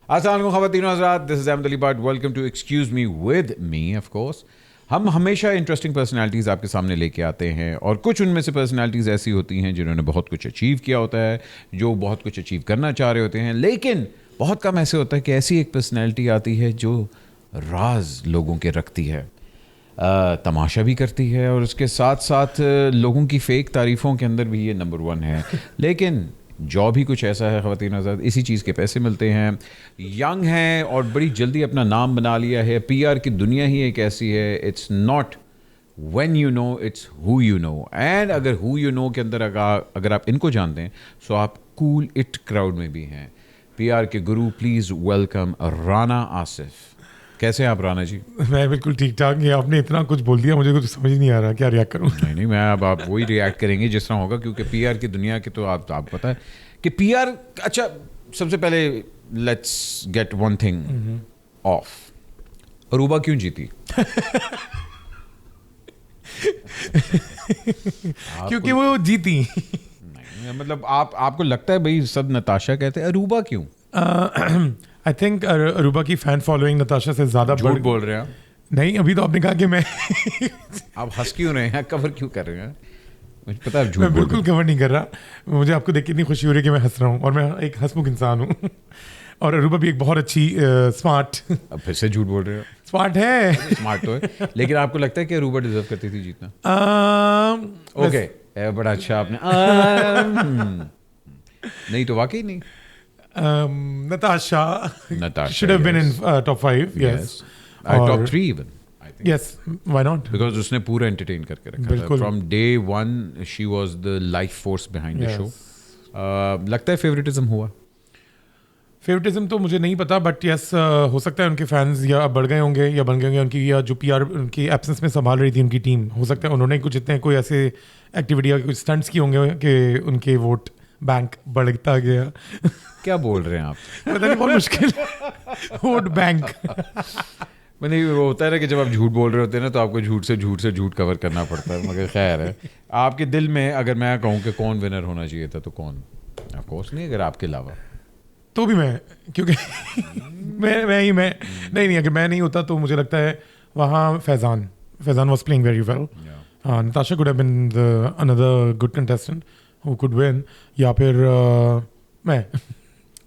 अस्सलाम वालेकुम ख़वातीन व हज़रात, this is Ahmed Ali but welcome to excuse me with me of course. हम हमेशा इंटरेस्टिंग पर्सनालिटीज़ आपके सामने लेके आते हैं और कुछ उनमें से पर्सनालिटीज़ ऐसी होती हैं जिन्होंने बहुत कुछ अचीव किया होता है, जो बहुत कुछ अचीव करना चाह रहे होते हैं, लेकिन बहुत कम ऐसे होता है कि ऐसी एक पर्सनालिटी आती है जो राज लोगों के रखती है, तमाशा भी करती है और उसके साथ साथ लोगों की फ़ेक तारीफ़ों के अंदर भी ये नंबर 1 है। लेकिन जॉब ही कुछ ऐसा है ख़वातीन आज़ाद, इसी चीज़ के पैसे मिलते हैं। यंग हैं और बड़ी जल्दी अपना नाम बना लिया है। पीआर की दुनिया ही एक ऐसी है, it's not when you know, it's who you know. And अगर हु यू नो के अंदर अगर आप इनको जानते हैं तो आप कूल इट क्राउड में भी हैं। पीआर के गुरु, प्लीज़ वेलकम राना आसिफ। कैसे हैं आप राना जी? मैं बिल्कुल ठीक ठाक। ये आपने इतना कुछ बोल दिया, मुझे कुछ समझ नहीं आ रहा क्या रिएक्ट करूं। नहीं, मैं अब आप वही रिएक्ट करेंगे जिस तरह होगा, क्योंकि पीआर की दुनिया के तो आप पता है कि पीआर। अच्छा, सबसे पहले let's get one thing of, Aruba क्यों जीती? क्योंकि वो जीती। नहीं, मतलब आपको लगता है भाई सब नताशा कहते हैं, अरूबा क्यों? आई थिंक अरूबा की फैन फॉलोइंग नताशा से ज्यादा झूठ बोल रहे हैं आप? नहीं, अभी तो आपने कहा कि मैं आप हंस क्यों रहे हैं, कवर क्यों कर रहे हैं? मुझे पता है झूठ मैं बोल बिल्कुल कवर नहीं कर रहा। मुझे आपको देख के इतनी खुशी हो रही है कि मैं हंस रहा हूँ और मैं एक हंसमुख इंसान हूँ। और अरूबा भी एक बहुत अच्छी स्मार्ट। अब फिर से झूठ बोल रहे हो। स्मार्ट है, स्मार्ट तो है, लेकिन आपको लगता है कि अरूबा डिजर्व करती थी जीतना? ओके, बड़ा अच्छा आपने नहीं तो वाकई नहीं। Natasha should have been in top 5. Yes. Top 3 even. I think. Yes. Why not? Because उसने पूरा entertain करके रखा था. From day one, she was the life force behind the show. लगता है favoritism हुआ? Favoritism तो मुझे नहीं पता, but yes, हो सकता है उनके फैंस या बढ़ गए होंगे या बन गए होंगे उनकी, या जो पीआर उनकी एब्सेंस में संभाल रही थी उनकी टीम, हो सकता है उन्होंने कुछ इतने कोई ऐसे एक्टिविटी या कुछ स्टंट्स किए होंगे कि उनके वोट बैंक बढ़ता गया। क्या बोल रहे हैं आप? पता नहीं, बहुत मुश्किल। वोट बैंक मैंने वो होता है ना कि जब आप झूठ बोल रहे होते हैं ना तो आपको झूठ से झूठ कवर करना पड़ता है। मगर खैर है, आपके दिल में अगर मैं कहूँ कि कौन विनर होना चाहिए था तो कौन? ऑफ कोर्स नहीं, अगर आपके अलावा तो भी मैं, क्योंकि मैं नहीं, अगर मैं नहीं होता तो मुझे लगता है वहाँ Faizan was playing very well. Natasha could have been another good contestant who could win, या फिर मैं।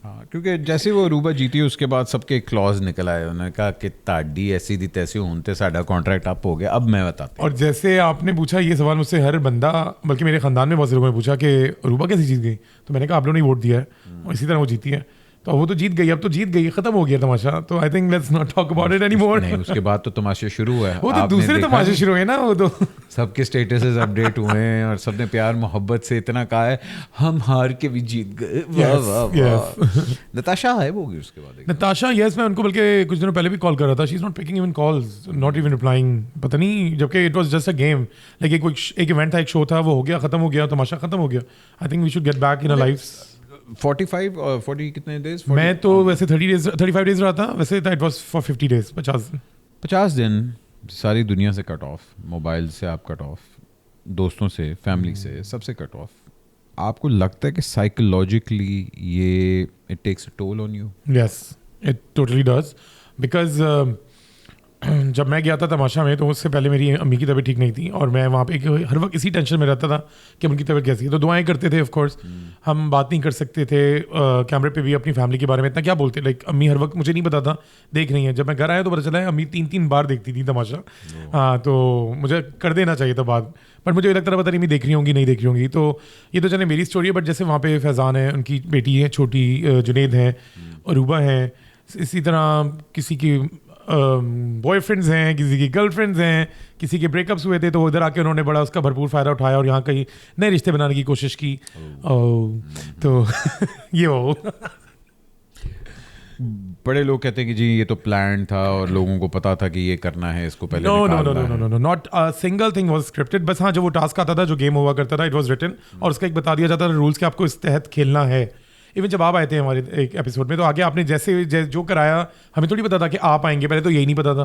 हाँ, क्योंकि जैसे वो अरूबा जीती उसके बाद सबके क्लॉज निकल आए। उन्होंने कहा कि ताड़ी ऐसी दी तैसी होते साडा कॉन्ट्रैक्ट अप हो गया, अब मैं बताता। और जैसे आपने पूछा ये सवाल मुझसे, हर बंदा, बल्कि मेरे खानदान में बहुत से लोगों ने पूछा कि अरूबा कैसे जीत गई, तो मैंने कहा आप लोगों ने वोट दिया है और इसी तरह वो जीती है, तो वो तो जीत गई, अब तो जीत गई, खत्म हो गया तमाशा। तो I think let's not talk about it anymore. नहीं, उसके बाद तो तमाशे शुरू हुए। वो तो दूसरे तमाशे शुरू हुए ना, वो तो सबके स्टेटसेस अपडेट हुए हैं और सबने प्यार मोहब्बत से इतना कहा है हम हार के भी जीत गए। नताशा है वो उसके बाद। नताशा, यस, मैं उनको बल्कि कुछ दिनों पहले भी कॉल कर रहा था। She is not picking even calls, not even replying, पता नहीं, जबकि it was just a game. Like एक इवेंट था, एक शो था, वो हो गया, खत्म हो गया, तमाशा खत्म हो गया। I think we should get back in our lives. 45 और 40 कितने डेज? मैं तो वैसे 35 डेज रहा था, वैसे इट वाज फॉर 50 डेज, 50 दिन सारी दुनिया से कट ऑफ, मोबाइल से आप कट ऑफ, दोस्तों से, फैमिली से, सबसे कट ऑफ। आपको लगता है कि साइकोलॉजिकली ये it takes a toll on you? Yes, it totally does, because जब मैं गया था तमाशा में तो उससे पहले मेरी अम्मी की तबीयत ठीक नहीं थी और मैं वहाँ पे हर वक्त इसी टेंशन में रहता था कि उनकी तबीयत कैसी है। तो दुआएं करते थे, ऑफ कोर्स हम बात नहीं कर सकते थे कैमरे पे भी अपनी फैमिली के बारे में इतना क्या बोलते। लाइक अम्मी हर वक्त, मुझे नहीं पता था देख रही है। जब मैं घर आया तो पता चला है अम्मी 3 बार देखती थी तमाशा। हाँ, तो मुझे कर देना चाहिए था बात, बट मुझे लगता था पता नहीं मैं देख रही होंगी नहीं देख रही होंगी। तो ये तो चले मेरी स्टोरी है, बट जैसे वहाँ पे फैज़ान है, उनकी बेटी है छोटी, जुनेद है, अरूबा है, इसी तरह किसी की बॉयफ्रेंड्स हैं, किसी की गर्लफ्रेंड्स हैं, किसी के ब्रेकअप्स हुए थे, तो इधर आके उन्होंने बड़ा उसका भरपूर फ़ायदा उठाया और यहाँ कहीं नए रिश्ते बनाने की कोशिश की। तो ये हो बड़े लोग कहते हैं कि जी ये तो प्लान था और लोगों को पता था कि ये करना है, इसको पहले no, not a single thing was scripted. बस हाँ, जब वो टास्क आता था, जो गेम हुआ करता था, इट वाज रिटन और उसका एक बता दिया जाता था रूल्स कि आपको इस तहत खेलना है। इवन जब आप आए थे हमारे एक एपिसोड में, तो आगे आपने जैसे जो कराया, हमें थोड़ी पता था कि आप आएंगे, पहले तो यही नहीं पता था।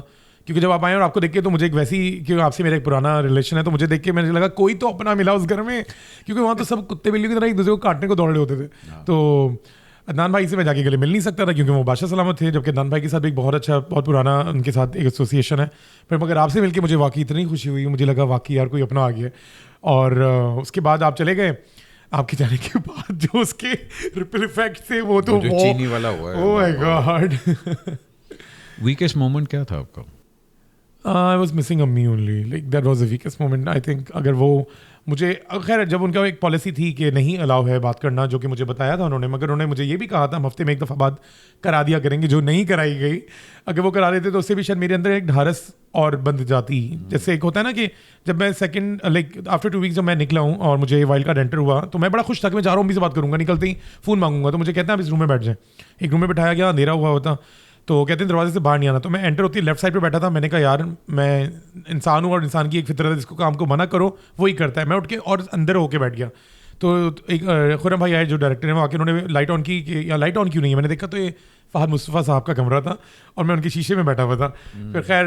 क्योंकि जब आप आए और आपको देख के, तो मुझे एक वैसी, क्योंकि आपसे मेरा एक पुराना रिलेशन है, तो मुझे देख के मैंने लगा कोई तो अपना मिला उस घर में, क्योंकि वहाँ तो सब कुत्ते बिल्ली की तरह एक दूसरे को काटने को दौड़ रहे होते थे। तो अदनान भाई से मैं जाके गले मिल नहीं सकता था क्योंकि वो बादशाह सलामत थे, जबकि अदनान भाई के साथ भी एक बहुत अच्छा, बहुत पुराना उनके साथ एक एसोसिएशन है। पर मगर आपसे मिलके मुझे वाकई इतनी खुशी हुई, मुझे लगा वाकई यार कोई अपना आ गया। और उसके बाद आप चले गए, आपके जाने के बाद जो उसके रिपल इफेक्ट थे वो तो जो चीनी वाला हुआ है, oh my God. Weakest moment क्या था आपका? आई वॉज मिसिंग अम्मी only, like that was the weakest moment I think. अगर वो मुझे, खैर जब उनका एक पॉलिसी थी कि नहीं अलाउ है बात करना, जो कि मुझे बताया था उन्होंने, मगर उन्होंने मुझे ये भी कहा था हम हफ्ते में एक दफ़ा बात करा दिया करेंगे, जो नहीं कराई गई। अगर वो करा देते तो उससे भी शायद मेरे अंदर एक ढारस और बंध जाती। जैसे एक होता है ना कि जब मैं सेकंड लाइक आफ्टर 2 वीक्स जब मैं निकला हूँ और मुझे वाइल्ड कार्ड एंटर हुआ, तो मैं बड़ा खुश था कि मैं जा रहा हूँ, अम्मी से बात करूँगा, निकलते ही फ़ोन मांगूंगा। तो मुझे कहते हैं आप इस रूम में बैठ जाएँ। एक रूम में बैठाया गया, अंधेरा हुआ होता, तो कहते हैं दरवाजे से बाहर नहीं आना। तो मैं एंटर होती लेफ्ट साइड पे बैठा था। मैंने कहा यार मैं इंसान हूँ और इंसान की एक फितरत है, जिसको काम को मना करो वही करता है। मैं उठ के और अंदर होके बैठ गया। तो एक खुरम भाई आए जो डायरेक्टर हैं, वो आके उन्होंने लाइट ऑन की कि या लाइट ऑन क्यों नहीं है। मैंने देखा तो ये फहद मुस्तफ़ा साहब का कमरा था और मैं उनके शीशे में बैठा हुआ था। फिर खैर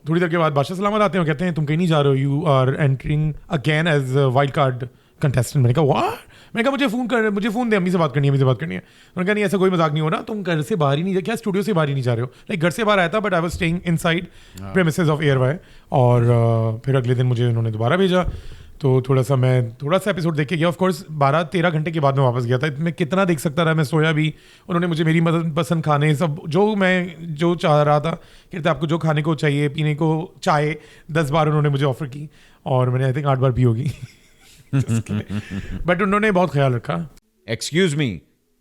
थोड़ी देर के बाद बादशाह सलामत आते हैं, कहते हैं तुम कहीं नहीं जा रहे हो, you are entering again as wild card contestant. मैंने कहा वाह, मैंने कहा मुझे फ़ोन दे, अम्मी से बात करनी है, उन्होंने कहा नहीं ऐसा कोई मजाक नहीं हो रहा, तुम घर से बाहर ही नहीं, क्या स्टूडियो से बाहर ही नहीं जा रहे हो। लाइक घर से बाहर आया था but I was staying inside premises of ARY. और फिर अगले दिन मुझे उन्होंने दोबारा भेजा, तो थोड़ा सा एपिसोड देख के गया। ऑफकोर्स 12-13 घंटे के बाद मैं वापस गया था। मैं कितना देख सकता रहा, मैं सोया भी। उन्होंने मुझे मेरी पसंद खाने सब जो चाह रहा था, कहते आपको जो खाने को चाहिए, पीने को चाय 10 बार उन्होंने मुझे ऑफर की और मैंने आई थिंक 8 बार पी होगी। बट उन्होंने बहुत ख्याल रखा। एक्सक्यूज मी,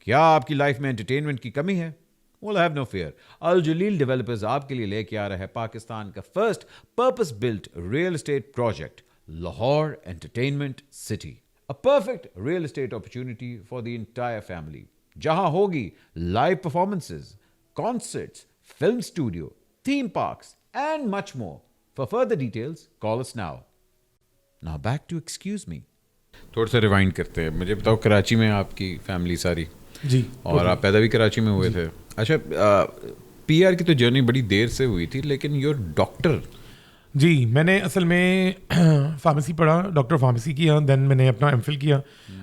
क्या आपकी लाइफ में एंटरटेनमेंट की कमी है? Well, have no fear. Al Jaleel Developers आपके लिए लेके आ रहा है पाकिस्तान का first purpose built real estate project, Lahore entertainment city, a perfect real estate opportunity for the entire family, जहां होगी live performances, concerts, film studio, theme parks and much more. For further details, call us now. Now back to excuse me. थोड़ा सा rewind करते हैं। मुझे बताओ, कराची में आपकी फैमिली सारी जी, और आप पैदा भी कराची में हुए थे। अच्छा, पीआर की तो जर्नी बड़ी देर से हुई थी, लेकिन योर डॉक्टर। जी, मैंने असल में फार्मेसी पढ़ा, डॉक्टर फार्मेसी किया, देन मैंने अपना एमफिल किया।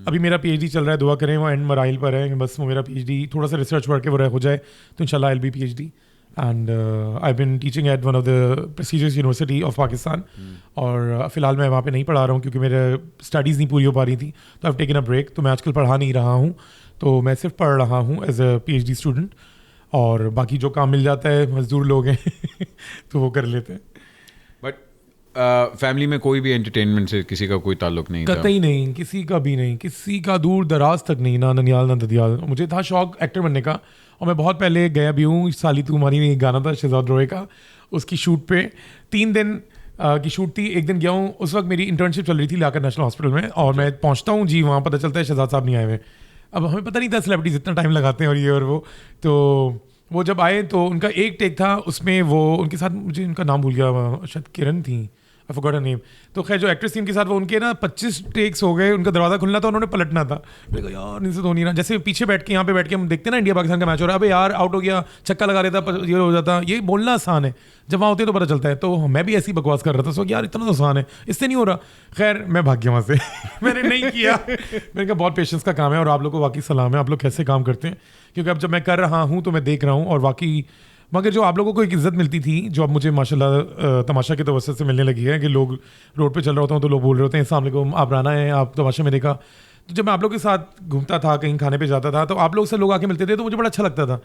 अभी मेरा पीएचडी चल रहा है, दुआ करें वो एंड मराइल पर है, बस वो मेरा पीएचडी थोड़ा सा रिसर्च वर्क के वो हो जाए तो इंशाल्लाह I will be PhD. And I been teaching eight one of the prestigious university of Pakistan. और फ़िलहाल मैं वहाँ पे नहीं पढ़ा रहा हूँ क्योंकि मेरे स्टडीज़ नहीं पूरी हो पा रही थी, तो I have taken a break. तो मैं आजकल पढ़ा नहीं रहा हूँ, तो मैं सिर्फ पढ़ रहा हूँ एज अ पीएचडी स्टूडेंट, और बाकी जो काम मिल जाता है, मजदूर लोग हैं तो वो कर लेते हैं। बट फैमिली में कोई भी एंटरटेनमेंट से किसी का कोई ताल्लुक नहीं था? कतई नहीं, किसी का भी नहीं, किसी का दूर दराज तक नहीं, ना ननियाल ना ददियाल। मुझे था शौक एक्टर बनने का और मैं बहुत पहले गया भी हूँ। साली तू हमारी गाना था शहजाद रोए का, उसकी शूट पे 3 दिन की शूट थी। एक दिन गया हूँ, उस वक्त मेरी इंटर्नशिप चल रही थी लियाकत नेशनल हॉस्पिटल में, और मैं पहुँचता हूँ जी, वहाँ पता चलता है शहजाद साहब नहीं आए हुए। अब हमें पता नहीं था सेलिब्रिटीज इतना टाइम लगाते हैं और ये और वो। वो जब आए तो उनका एक टेक था, उसमें वो उनके साथ, मुझे उनका नाम भूल गया, शायद किरण थी, आई फॉरगॉट हर नेम। तो खैर जो एक्ट्रेस थी उनके साथ, वो उनके ना 25 टेक्स हो गए, उनका दरवाज़ा खुलना था, उन्होंने पलटना था। मैंने कहा यार इनसे तो नहीं रहा। जैसे पीछे बैठ के, यहाँ पे बैठ के हम देखते हैं ना इंडिया पाकिस्तान का मैच हो रहा है, अबे यार आउट हो गया, छक्का लगा लेता, ये हो जाता। ये बोलना आसान है, जब वहाँ होते हैं तो पता चलता है। तो मैं भी ऐसी बकवास कर रहा था, सो यार इतना तो आसान है, इससे नहीं हो रहा। खैर मैं भाग गया वहाँ से मैंने नहीं किया। मैंने कहा बहुत पेशेंस का काम है, और आप लोग को वाकई सलाम है, आप लोग कैसे काम करते हैं, क्योंकि अब जब मैं कर रहा हूँ तो मैं देख रहा हूँ, और वाकई मगर जो आप लोगों को एक इज्जत मिलती थी, जो अब मुझे माशाल्लाह तमाशा के तवज्जुह से मिलने लगी है, कि लोग रोड पे चल रहा होता हूँ तो लोग बोल रहे होते हैं अस्सलाम वालेकुम, आप राना है, आप तमाशा में देखा। तो जब मैं आप लोग के साथ घूमता था, कहीं खाने पे जाता था, तो आप लोग से लोग आके मिलते थे, तो मुझे बड़ा अच्छा लगता था।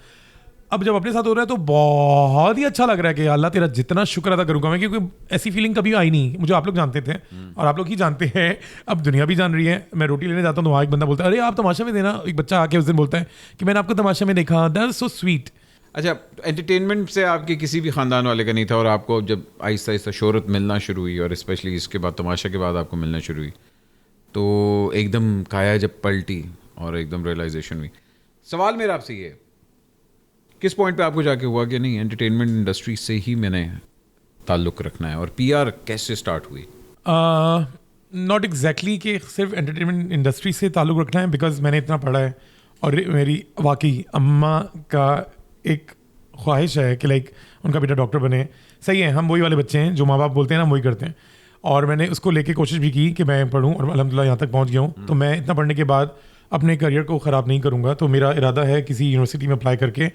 अब जब अपने साथ हो रहा है तो बहुत ही अच्छा लग रहा है कि अल्लाह तेरा जितना शुक्र अदा करूँगा मैं, क्योंकि ऐसी फीलिंग कभी आई नहीं। मुझे आप लोग जानते थे और आप लोग ही जानते हैं, अब दुनिया भी जान रही है। मैं रोटी लेने जाता हूँ तो वहाँ एक बंदा बोलता है अरे आप तमाशा में देना। एक बच्चा आके उस दिन बोलता है कि मैंने आपको तमाशा में देखा, दैट इज सो स्वीट। अच्छा, एंटरटेनमेंट से आपके किसी भी ख़ानदान वाले का नहीं था, और आपको जब आहिस्ता आहिस्ता शोहरत मिलना शुरू हुई, और स्पेशली इसके बाद तमाशा के बाद आपको मिलना शुरू हुई, तो एकदम काया जब पलटी और एकदम रियलाइजेशन हुई। सवाल मेरा आपसे ये, किस पॉइंट पे आपको जाके हुआ कि नहीं एंटरटेनमेंट इंडस्ट्री से ही मैंने ताल्लुक़ रखना है, और पीआर कैसे स्टार्ट हुई? नॉट एग्जैक्टली कि सिर्फ एंटरटेनमेंट इंडस्ट्री से ताल्लुक़ रखना है, बिकॉज मैंने इतना पढ़ा है, और मेरी वाकई अम्मा का एक ख्वाहिश है कि लाइक उनका बेटा डॉक्टर बने। सही है, हम वही वाले बच्चे हैं जो माँ बाप बोलते हैं ना, हम वही करते हैं। और मैंने उसको लेके कोशिश भी की कि मैं पढ़ूं, और अल्हम्दुलिल्लाह यहाँ तक पहुँच गया हूँ। तो मैं इतना पढ़ने के बाद अपने करियर को ख़राब नहीं करूँगा, तो मेरा इरादा है किसी यूनिवर्सिटी में अप्लाई करके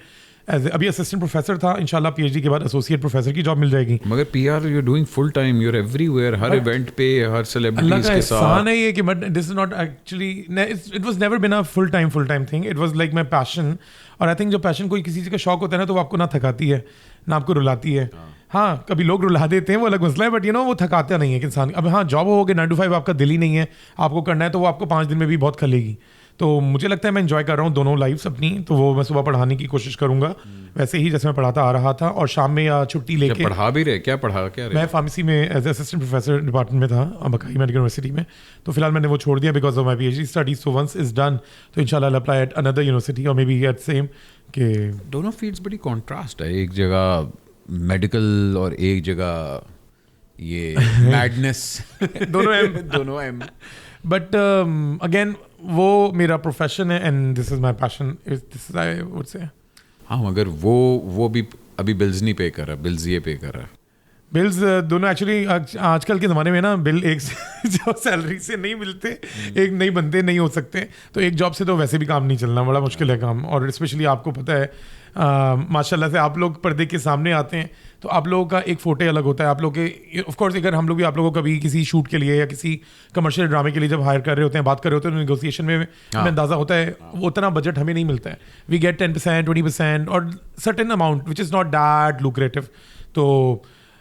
अभी असिस्टेंट प्रोफेसर था, इंशाल्लाह पीएचडी के बाद एसोसिएट प्रोफेसर की जॉब मिल जाएगी। मगर PR you are doing full time, you are everywhere, हर इवेंट पे, हर अल्लाह सेलिब्रिटीज का के साथ। एहसान है ये कि but this is not actually, it was never been a full time thing, it was like my passion. और आई थिंक जो पैशन कोई किसी चीज़ का शौक होता है ना, तो वो आपको ना थकाती है ना आपको रुलाती है। हाँ, कभी लोग रुला देते हैं, वो अलग मसला है, बट वो थकाता नहीं है कि इंसान। अब हाँ, जॉब हो गई 9 to 5 आपका दिल ही नहीं है आपको करना है, तो वो आपको 5 दिन में भी बहुत खलेगी। तो मुझे लगता है मैं एंजॉय कर रहा हूँ दोनों लाइफ्स अपनी, तो वो मैं सुबह पढ़ाने की कोशिश करूंगा वैसे ही जैसे मैं पढ़ाता आ रहा था, और शाम में या छुट्टी लेके। पढ़ा भी रहे, क्या पढ़ा क्या रहे? मैं फार्मेसी में एज असिस्टेंट प्रोफेसर डिपार्टमेंट में था बकाई मेडिकल यूनिवर्सिटी में, तो फिलहाल मैंने वो छोड़ दिया because of my PhD studies. So once is done तो इंशाल्लाह I apply at another university और मे बी एट सेम के। दोनों फील्ड्स बड़ी कॉन्ट्रास्ट है, एक जगह मेडिकल और एक जगह ये मैडनेस। दोनों एम बट अगेन वो मेरा प्रोफेशन है and this is my passion, this I would say. हाँ, मगर वो भी अभी बिल्स नहीं पे कर रहा, बिल्स ये पे कर रहा है। बिल्स दोनों एक्चुअली आजकल के ज़माने में ना, बिल एक जो सैलरी से नहीं मिलते, एक नहीं बनते, नहीं हो सकते। तो एक जॉब से तो वैसे भी काम नहीं चलना, बड़ा मुश्किल है काम। और स्पेशली आपको पता है माशाल्लाह से आप लोग पर्दे के सामने आते हैं, तो आप लोगों का एक फोटे अलग होता है। आप लोग के ऑफ कोर्स अगर हम लोग भी आप लोगों को कभी किसी शूट के लिए या किसी कमर्शियल ड्रामे के लिए जब हायर कर रहे होते हैं, बात कर रहे होते हैं, तो नेगोशिएशन में हमें अंदाज़ा होता है वो उतना बजट हमें नहीं मिलता है। वी गेट 10%, 20% और certain amount which is not that lucrative. तो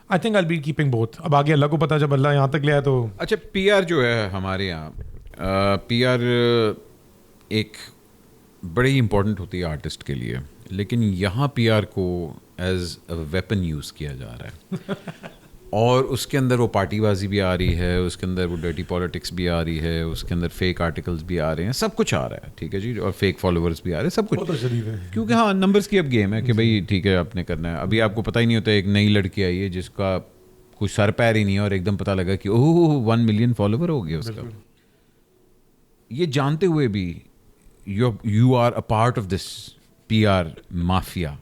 I think I be keeping both. अब आगे अल्लाह को पता, जब अल्लाह यहाँ तक ले आया तो। अच्छा, पीआर जो है हमारे यहाँ, पीआर एक बड़ी इंपॉर्टेंट होती है आर्टिस्ट के लिए, लेकिन यहाँ पीआर को एज अ वेपन यूज़ किया जा रहा है। और उसके अंदर वो पार्टीबाजी भी आ रही है, उसके अंदर वो डर्टी पॉलिटिक्स भी आ रही है, उसके अंदर फेक आर्टिकल्स भी आ रहे हैं, सब कुछ आ रहा है, ठीक है जी, और फेक फॉलोअर्स भी आ रहे हैं, सब कुछ। तो शरीफ है क्योंकि हाँ, नंबर्स की अब गेम है कि भाई ठीक है आपने करना है। अभी आपको पता ही नहीं होता, एक नई लड़की आई है जिसका कुछ सर पैर ही नहीं है और एकदम पता लगा कि ओह 1 मिलियन फॉलोवर हो गया उसका। ये जानते हुए भी you are a part of this PR mafia.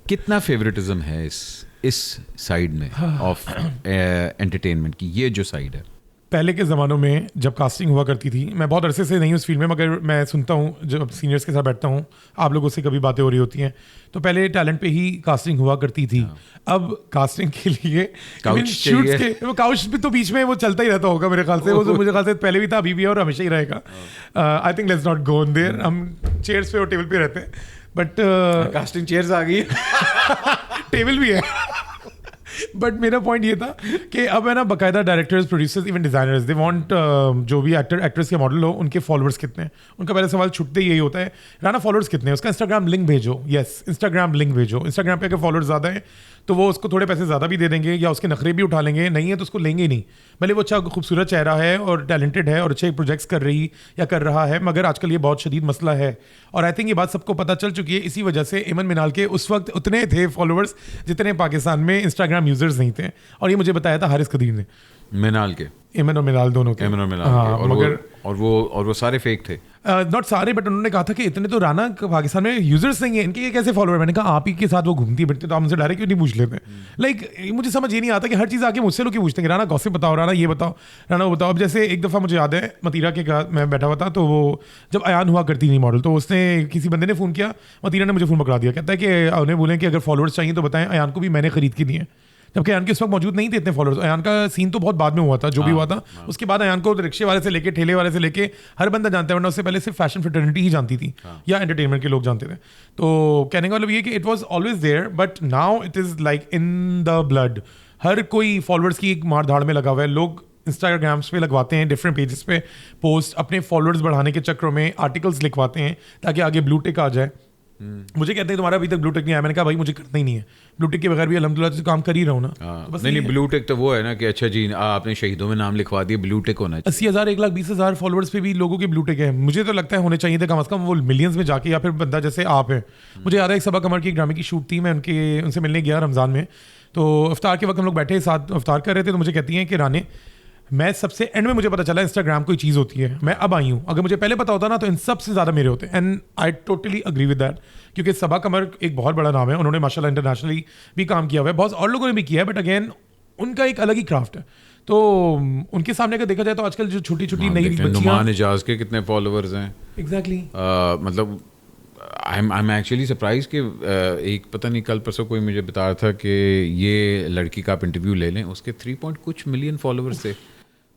कितना फेवरेटिज्म है इस साइड में ऑफ एंटरटेनमेंट की, ये जो साइड है? पहले के ज़मानों में जब कास्टिंग हुआ करती थी, मैं बहुत अरसे से नहीं हूँ उस फील्ड में, मगर मैं सुनता हूँ जब सीनियर्स के साथ बैठता हूँ, आप लोगों से कभी बातें हो रही होती हैं, तो पहले टैलेंट पे ही कास्टिंग हुआ करती थी। अब कास्टिंग के लिए शूट्स के वो काउच भी तो बीच में वो चलता ही रहता होगा मेरे ख्याल से। वो तो मुझे ख्याल से पहले भी था, अभी भी है और हमेशा ही रहेगा। I think let's not go on their. हम चेयर्स पे और टेबल पे रहते हैं, बट कास्टिंग चेयर्स आ गई, टेबल भी है। बट मेरा पॉइंट ये था कि अब है ना, बाकायदा directors, producers, even designers, they want जो भी एक्टर एक्ट्रेस के मॉडल हो, उनके फॉलोअर्स कितने हैं। उनका पहला सवाल छुट्टे यही होता है, राना फॉलोअर्स कितने हैं, उसका इंस्टाग्राम लिंक भेजो। यस, इंस्टाग्राम लिंक भेजो। इंस्टाग्राम पे अगर फॉलोअर्स ज़्यादा है तो वो उसको थोड़े पैसे ज़्यादा भी दे देंगे या उसके नखरे भी उठा लेंगे, नहीं है तो उसको लेंगे ही नहीं। भले वो अच्छा खूबसूरत चेहरा है और टैलेंटेड है और अच्छे प्रोजेक्ट्स कर रही या कर रहा है, मगर आजकल ये बहुत शदीद मसला है। और आई थिंक ये बात सबको पता चल चुकी है। इसी वजह से इमन मिनाल के उस वक्त उतने थे फॉलोअर्स जितने पाकिस्तान में इंस्टाग्राम यूजर्स नहीं थे, और ये मुझे बताया था हारिस कदीर ने। मिनाल के, इमन और मिनाल दोनों के, इमन और मिनाल हाँ, के, मगर और वो सारे फेक थे। नॉट सारे, बट उन्होंने कहा था कि इतने तो राना पाकिस्तान में यूजर्स नहीं है, इनके ये कैसे फॉलोअर। मैंने कहा आप ही के साथ वो घूमती है बैठती, तो आप मुझे डायरेक्ट क्यों नहीं पूछ लेते? लाइक मुझे समझ ये नहीं आता कि हर चीज़ आके मुझसे लोग क्यों पूछते हैं, राना गॉसिप बताओ, राना ये बताओ, राना वो बताओ। अब जैसे एक दफ़ा मुझे याद है मतीरा के मैं बैठा हुआ था, तो वो जब अयान हुआ करती थी मॉडल, तो उसने किसी बंदे ने फ़ोन किया, मतीरा ने मुझे फ़ोन पकड़ा दिया, कहता है कि उन्हें बोलें कि अगर फॉलोअर्स चाहिए तो बताएं, अयान को भी मैंने खरीद के दिए। जबकि अयान के उस वक्त मौजूद नहीं थे इतने फॉलोअर्स। अयान का सीन तो बहुत बाद में हुआ था, जो भी हुआ था। उसके बाद अयान को रिक्शे वाले से लेके, ठेले वाले से लेके हर बंदा जानता है, वरना उससे पहले सिर्फ फैशन फ्रेटर्निटी ही जानती थी या एंटरटेनमेंट के लोग जानते थे। तो कहने का मतलब ये कि it was always there, but now it is like in the blood. हर कोई फॉलोअर्स की एक मार धाड़ में लगा हुआ है। लोग इंस्टाग्राम्स पे लगवाते हैं, डिफरेंट पेजेस पे पोस्ट, अपने फॉलोअर्स बढ़ाने के चक्रों में आर्टिकल्स लिखवाते हैं ताकि आगे ब्लू टिक आ जाए। मुझे कहते हैं तुम्हारा अभी तक ब्लू टिक नहीं आया। मैंने कहा भाई मुझे करना ही नहीं है, ब्लू टिक के बगैर भी अल्हम्दुलिल्लाह से काम कर ही रहा हूँ ना। तो बस नहीं, ब्लू टिक तो वो है ना कि अच्छा जी आपने शहीदों में नाम लिखवा दिया, ब्लू टिक होना चाहिए। 80,000 1,20,000 फॉलोअर्स पे भी लोगों के ब्लू टिक है। मुझे तो लगता है होने चाहिए थे कम से कम वो मिलियंस में जाके, या फिर बंदा जैसे आप है। मुझे याद है एक सबा कमर की एक ड्रामे की शूट थी, मैं उनसे मिलने गया रमज़ान में, तो अफ्तार के वक्त हम लोग बैठे साथ अफ्तार कर रहे थे, तो मुझे कहती हैं कि राने, मैं सबसे एंड में मुझे पता चला इंस्टाग्राम कोई चीज़ होती है, मैं अब आई हूँ, अगर मुझे पहले पता होता ना तो इन सबसे ज़्यादा मेरे होते। And I totally agree with that, क्योंकि सबा कमर एक बहुत बड़ा नाम है, उन्होंने माशाल्लाह इंटरनेशनली भी काम किया हुआ है, बहुत और लोगों ने भी किया है, बट अगेन उनका एक अलग ही क्राफ्ट है। तो उनके सामने अगर देखा जाए तो आजकल जो छोटी छोटी नई बच्चियां, नुमान इजाज के कितने फॉलोअर्स हैं। एग्जैक्टली मतलब आई एम एक्चुअली सरप्राइज कि एक पता नहीं कल परसों कोई मुझे बता रहा था कि ये लड़की का आप इंटरव्यू ले लें, उसके 3 कुछ मिलियन फॉलोअर्स थे।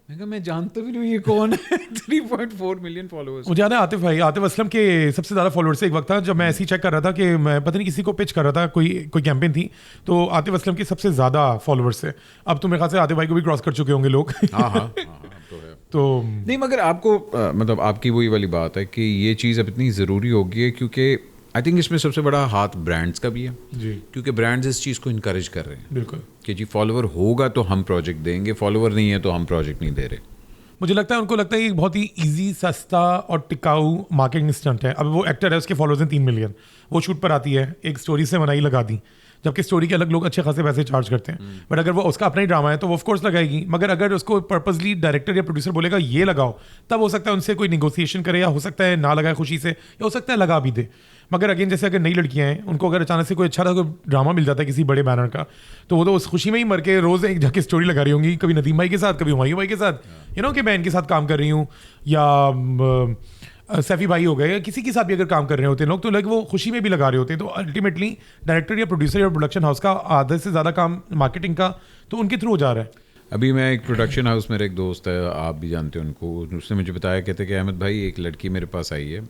मैं कहा मैं जानता भी नहीं ये कौन है। 3.4 मिलियन फॉलोअर्स। मुझे याद है आतिफ असलम के सबसे ज़्यादा फॉलोअर्स एक वक्त था जब मैं ऐसे ही चेक कर रहा था कि मैं पता नहीं किसी को पिच कर रहा था, कोई कैंपेन थी, तो आतिफ असलम के सबसे ज़्यादा फॉलोअर्स थे। अब तो मेरे ख्याल से आतिफ भाई को भी क्रॉस कर चुके होंगे लोग। हाँ तो नहीं, मगर आपको मतलब आपकी वही वाली बात है कि ये चीज़ अब इतनी ज़रूरी हो गई है क्योंकि आई थिंक इसमें सबसे बड़ा हाथ ब्रांड्स का भी है जी, क्योंकि ब्रांड्स इस चीज़ को इनकरेज कर रहे हैं बिल्कुल कि जी फॉलोवर होगा तो हम प्रोजेक्ट देंगे, फॉलोवर नहीं है तो हम प्रोजेक्ट नहीं दे रहे। मुझे लगता है उनको लगता है कि बहुत ही इजी, सस्ता और टिकाऊ मार्केटिंग स्टंट है। अब वो एक्टर है, उसके फॉलोअर्स हैं 3 मिलियन, वो शूट पर आती है, एक स्टोरी से बनाई लगा दी, जबकि स्टोरी के अलग लोग अच्छे खासे पैसे चार्ज करते हैं। बट अगर वो उसका अपना ही ड्रामा है तो वो ऑफकोर्स लगाएगी, मगर अगर उसको पर्पसली डायरेक्टर या प्रोड्यूसर बोलेगा ये लगाओ, तब हो सकता है उनसे कोई निगोसिएशन करे, या हो सकता है ना लगाए खुशी से, या हो सकता है लगा भी दे। मगर अगेन जैसे अगर नई लड़कियां हैं, उनको अगर अचानक से कोई अच्छा कोई ड्रामा मिल जाता है किसी बड़े बैनर का, तो वो तो उस खुशी में ही मर के रोज़ एक जाके स्टोरी लगा रही होंगी, कभी नदीम भाई के साथ, कभी हुमायूं भाई के साथ, कि मैं इनके साथ काम कर रही हूँ, या सैफी भाई हो गए, या किसी के साथ भी अगर काम कर रहे होते हैं लोग, तो लाइक वो खुशी में भी लगा रहे होते हैं। तो अल्टीमेटली डायरेक्टर या प्रोड्यूसर या प्रोडक्शन हाउस का आधे से ज़्यादा काम मार्केटिंग का तो उनके थ्रू हो जा रहा है। अभी मैं एक प्रोडक्शन हाउस, मेरे एक दोस्त है, आप भी जानते हैं उनको, उसने मुझे बताया, कहते कि अहमद भाई एक लड़की मेरे पास आई है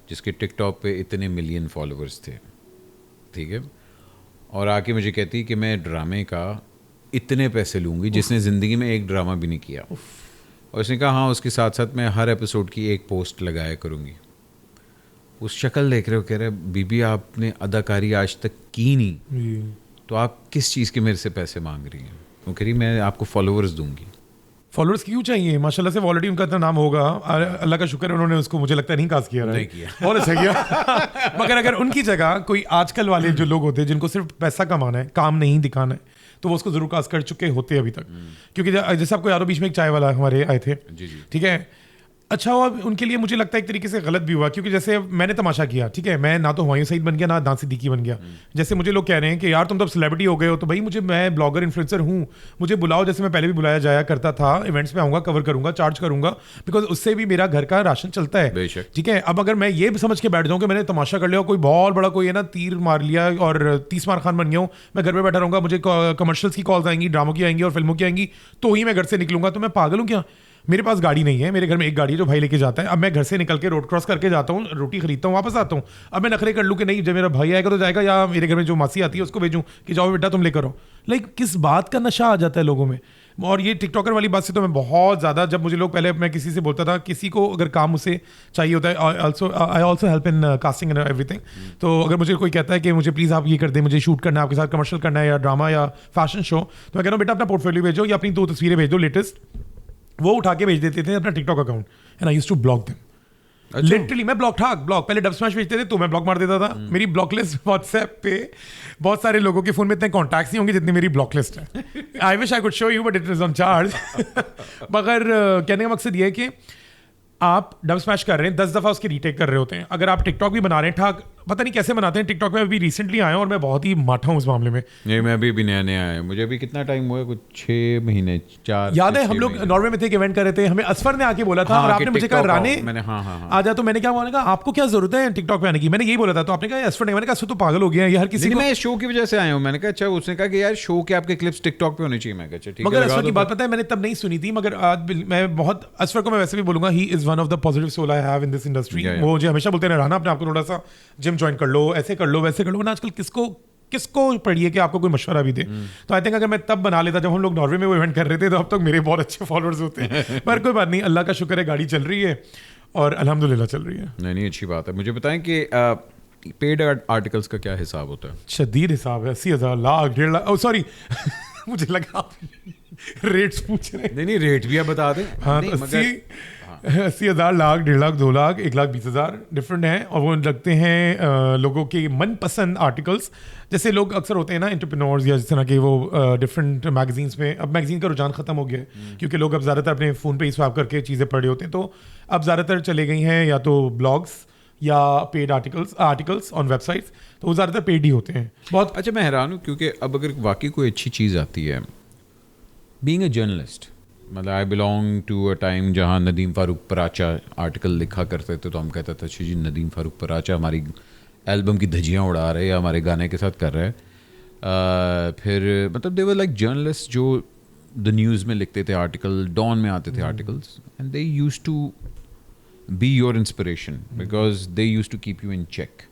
जिसके टिकटॉक पे इतने मिलियन फॉलोअर्स थे, ठीक है, और आके मुझे कहती कि मैं ड्रामे का इतने पैसे लूँगी जिसने ज़िंदगी में एक ड्रामा भी नहीं किया। और उसने कहा हाँ, उसके साथ साथ मैं हर एपिसोड की एक पोस्ट लगाया करूँगी। उस शक्ल देख रहे हो, कह रहे बीबी आपने अदाकारी आज तक की नहीं, तो आप किस चीज़ के मेरे से पैसे मांग रही हैं? वो कह रही मैं आपको फॉलोअर्स दूंगी। फॉलोअर्स क्यों चाहिए? माशाल्लाह से ऑलरेडी उनका इतना नाम होगा, अल्लाह का शुक्र है उन्होंने उसको मुझे लगता है नहीं कास्ट किया, नहीं किया, बहुत अच्छा किया। मगर अगर उनकी जगह कोई आजकल वाले जो लोग होते हैं जिनको सिर्फ पैसा कमाना है, काम नहीं दिखाना है, तो वो उसको जरूर कास्ट कर चुके होते अभी तक। क्योंकि जैसे आपको याद हो बीच में एक चाय वाला हमारे आए थे, ठीक है, अच्छा हुआ उनके लिए, मुझे लगता है एक तरीके से गलत भी हुआ, क्योंकि जैसे मैंने तमाशा किया, ठीक है, मैं ना तो हुमायूं सईद बन गया ना दान सिद्दीकी बन गया। जैसे मुझे लोग कह रहे हैं कि यार तुम तो सेलिब्रिटी हो गए हो, तो भाई मैं ब्लॉगर इन्फ्लुएंसर हूँ, मुझे बुलाओ, जैसे मैं पहले भी बुलाया जाया करता था, इवेंट्स पे आऊँगा, कवर करूँगा, चार्ज करूँगा, बिकॉज उससे भी मेरा घर का राशन चलता है, ठीक है। अब अगर मैं ये समझ के बैठ जाऊँ कि मैंने तमाशा कर लिया, कोई बहुत बड़ा कोई है ना तीर मार लिया और 30 मार खान बन गया हूँ, मैं घर पर बैठा रहूँगा, मुझे कमर्शियल्स की कॉल्स आएंगी, ड्रामों की आएंगी और फिल्मों की आएंगी, तो ही मैं घर से निकलूंगा, तो मैं पागल हूँ क्या? मेरे पास गाड़ी नहीं है, मेरे घर में एक गाड़ी है जो भाई लेके जाता है। अब मैं घर से निकल के रोड क्रॉस करके जाता हूँ, रोटी खरीदता हूँ, वापस आता हूँ। अब मैं नखरे कर लूँ कि नहीं जब मेरा भाई आएगा तो जाएगा, या मेरे घर में जो मासी आती है उसको भेजूँ कि जाओ बेटा तुम लेकर आओ। लाइक किस बात का नशा आ जाता है लोगों में। और ये टिकटॉकर वाली बात से तो मैं बहुत ज़्यादा, जब मुझे लोग पहले, मैं किसी से बोलता था, किसी को अगर काम उसे चाहिए होता है, I also help in casting and everything, तो अगर मुझे कोई कहता है कि मुझे प्लीज़ आप ये कर दें, मुझे शूट करना है आपके साथ, कमर्शियल करना है या ड्रामा या फैशन शो, तो मैं कह रहा हूँ बेटा अपना पोर्टफोलियो भेजो या अपनी 2 तस्वीरें भेज दो लेटेस्ट, वो उठा के भेज देते थे अपना TikTok account, and I used to block them. Literally मैं ब्लॉक पहले डब स्मैश भेजते थे तो मैं ब्लॉक मार देता था। मेरी ब्लॉक लिस्ट व्हाट्सएप पे बहुत सारे लोगों के फोन में इतने कॉन्टैक्ट्स नहीं होंगे जितनी मेरी ब्लॉक लिस्ट है। I wish I could show you but it is on charge. मगर कहने का मकसद ये है कि आप डब स्मैश कर रहे हैं, 10 दफ़ा उसके रीटेक कर रहे होते हैं। अगर आप टिकटॉक भी बना रहे हैं, ठाक पता नहीं कैसे बनाते हैं टिकटॉक में, अभी रिसेंटली आया हूँ और मैं बहुत ही माठा हूँ उस मामले में। नहीं, मैं अभी नया नया आया, मुझे अभी कितना टाइम हुआ है, कुछ 6 महीने 4 याद है हम लोग नॉर्वे में थे, इवेंट कर रहे थे, हमें असफर ने आके बोला था, और आपने मुझे कहा राने आ जा, तो मैंने क्या बोला, आपको क्या जरूरत है टिकटॉक पे आने की? मैंने यही बोला था, तो आपने कहा असफर ने, मैंने कहा असफर तो पागल हो गया है, हर किसी को मैं शो की वजह से आया हूँ। मैंने कहा अच्छा, उसने कहा कि यार शो के आपके क्लिप्स टिकटॉक पे होने चाहिए। मैं कहा ठीक है, मगर असफर की बात पता है मैंने तब नहीं सुनी थी, मगर आज मैं बहुत असफर को मैं वैसे भी बोलूंगा, he is one of the positive soul I have in this industry. वो मुझे हमेशा बोलते रहे, राना अपने आपको थोड़ा सा जिम ज्वाइन कर लो, ऐसे कर लो, वैसे कर लो, ना आजकल किसको पढ़िए कि आपको कोई मशवरा भी दे। तो आई थिंक अगर मैं तब बना लेता जब हम लोग नॉर्वे में वो इवेंट कर रहे थे, तो अब तक मेरे बहुत अच्छे फॉलोअर्स होते हैं। पर कोई बात नहीं, अल्लाह का शुक्र है, गाड़ी चल रही है और अल्हम्दुलिल्लाह चल रही है। नहीं, अच्छी बात है। मुझे बताएं कि पेड आर्टिकल्स का क्या हिसाब होता है? शदीद हिसाब है, 80,000 लाख 1.5 लाख, सॉरी मुझे लगा रेट्स पूछ रहे। नहीं, रेट भी आप बता दें। हाँ, तो 80,000 लाख 1.5 लाख 2 लाख 1,20,000 डिफरेंट हैं, और वो लगते हैं लोगों के मनपसंद आर्टिकल्स। जैसे लोग अक्सर होते हैं ना एंटरप्रेन्योर्स या जिस तरह के, वो डिफरेंट मैगजीन्स में, अब मैगजीन का रुझान खत्म हो गया है क्योंकि लोग अब ज़्यादातर अपने फ़ोन पे ही स्वाइप करके चीज़ें पढ़ रहे होते हैं, तो अब ज़्यादातर चले गई हैं या तो ब्लॉग्स या पेड आर्टिकल्स ऑन वेबसाइट्स, तो वो ज़्यादातर पेड ही होते हैं बहुत। अच्छा, मैं हैरान हूँ क्योंकि अब अगर वाकई कोई अच्छी चीज़ आती है बीइंग अ जर्नलिस्ट, मतलब I belong to a time जहाँ नदीम फारूक पराचा आर्टिकल लिखा करते थे, तो हम कहते थे अच्छा जी नदीम फारूक पराचा हमारी एल्बम की धज्जियाँ उड़ा रहे या हमारे गाने के साथ कर रहे हैं। फिर मतलब दे वर लाइक जर्नलिस्ट जो द न्यूज़ में लिखते थे आर्टिकल, डॉन में आते थे articles, and they used to be your inspiration because they used to keep you in check.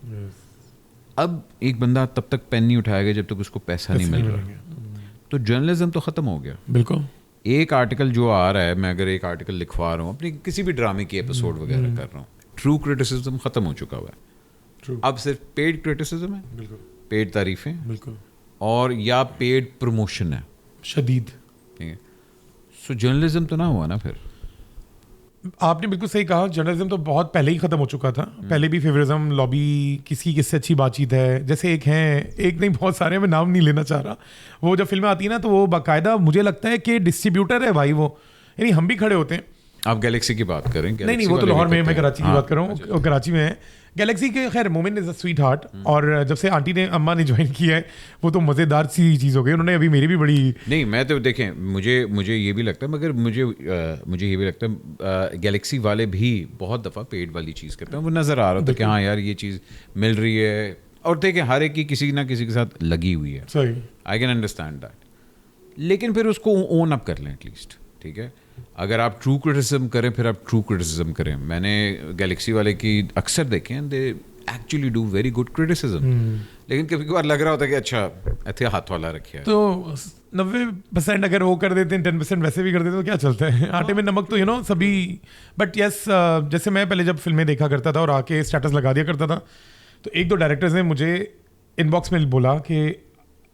अब एक बंदा तब तक पेन नहीं उठाएगा जब तक उसको पैसा नहीं मिल रहा, तो जर्नलिज्म तो ख़त्म हो गया। बिल्कुल। एक आर्टिकल जो आ रहा है, मैं अगर एक आर्टिकल लिखवा रहा हूँ अपनी किसी भी ड्रामे की एपिसोड वगैरह कर रहा हूँ, ट्रू क्रिटिसिज्म ख़त्म हो चुका हुआ है। True. अब सिर्फ पेड क्रिटिसिज्म है, बिल्कुल पेड तारीफें, बिल्कुल, और या पेड प्रमोशन है, शदीद। ठीक है। सो जर्नलिज्म तो ना हुआ ना फिर। आपने बिल्कुल सही कहा, जर्नलिज्म तो बहुत पहले ही खत्म हो चुका था। पहले भी फेवरिज्म, लॉबी, किससे अच्छी बातचीत है, जैसे एक हैं, एक नहीं बहुत सारे, मैं नाम नहीं लेना चाह रहा, वो जब फिल्में आती है ना तो वो बाकायदा मुझे लगता है कि डिस्ट्रीब्यूटर है भाई वो, यानी हम भी खड़े होते हैं। आप गैलेक्सी की बात करें? नहीं वो तो लाहौर में, मैं कराची की बात कर रहा हूँ, वो कराची में है गैलेक्सी के। खैर मोमिन इज अ स्वीट हार्ट, और जब से आंटी ने अम्मा ने ज्वाइन किया है वो तो मज़ेदार सी चीज़ हो गई। उन्होंने अभी मेरी भी बड़ी, नहीं मैं तो देखें, मुझे ये भी लगता है, मगर मुझे ये भी लगता है गैलेक्सी वाले भी बहुत दफ़ा पेड वाली चीज़ करते हैं। वो नज़र आ रहा था कि हाँ यार ये चीज़ मिल रही है, और देखें हर एक की किसी ना किसी के साथ लगी हुई है, सही, आई कैन अंडरस्टैंड दैट, लेकिन फिर उसको ओन अप कर लें एटलीस्ट, ठीक है। अगर आप ट्रू क्रिटिसिज्म करें फिर आप ट्रू क्रिटिसिज्म करें। मैंने गैलेक्सी वाले की अक्सर देखे हैं, they actually do very good criticism, लेकिन कभी कभार लग रहा होता है कि अच्छा इतने हाथ वाला रखे है। तो 90% अगर वो कर देते हैं, 10% वैसे भी कर देते हैं, तो क्या चलता है, आटे में नमक तो सभी। बट यस, जैसे मैं पहले जब फिल्में देखा करता था और आके स्टेटस लगा दिया करता था, तो एक दो डायरेक्टर्स ने मुझे इनबॉक्स में बोला कि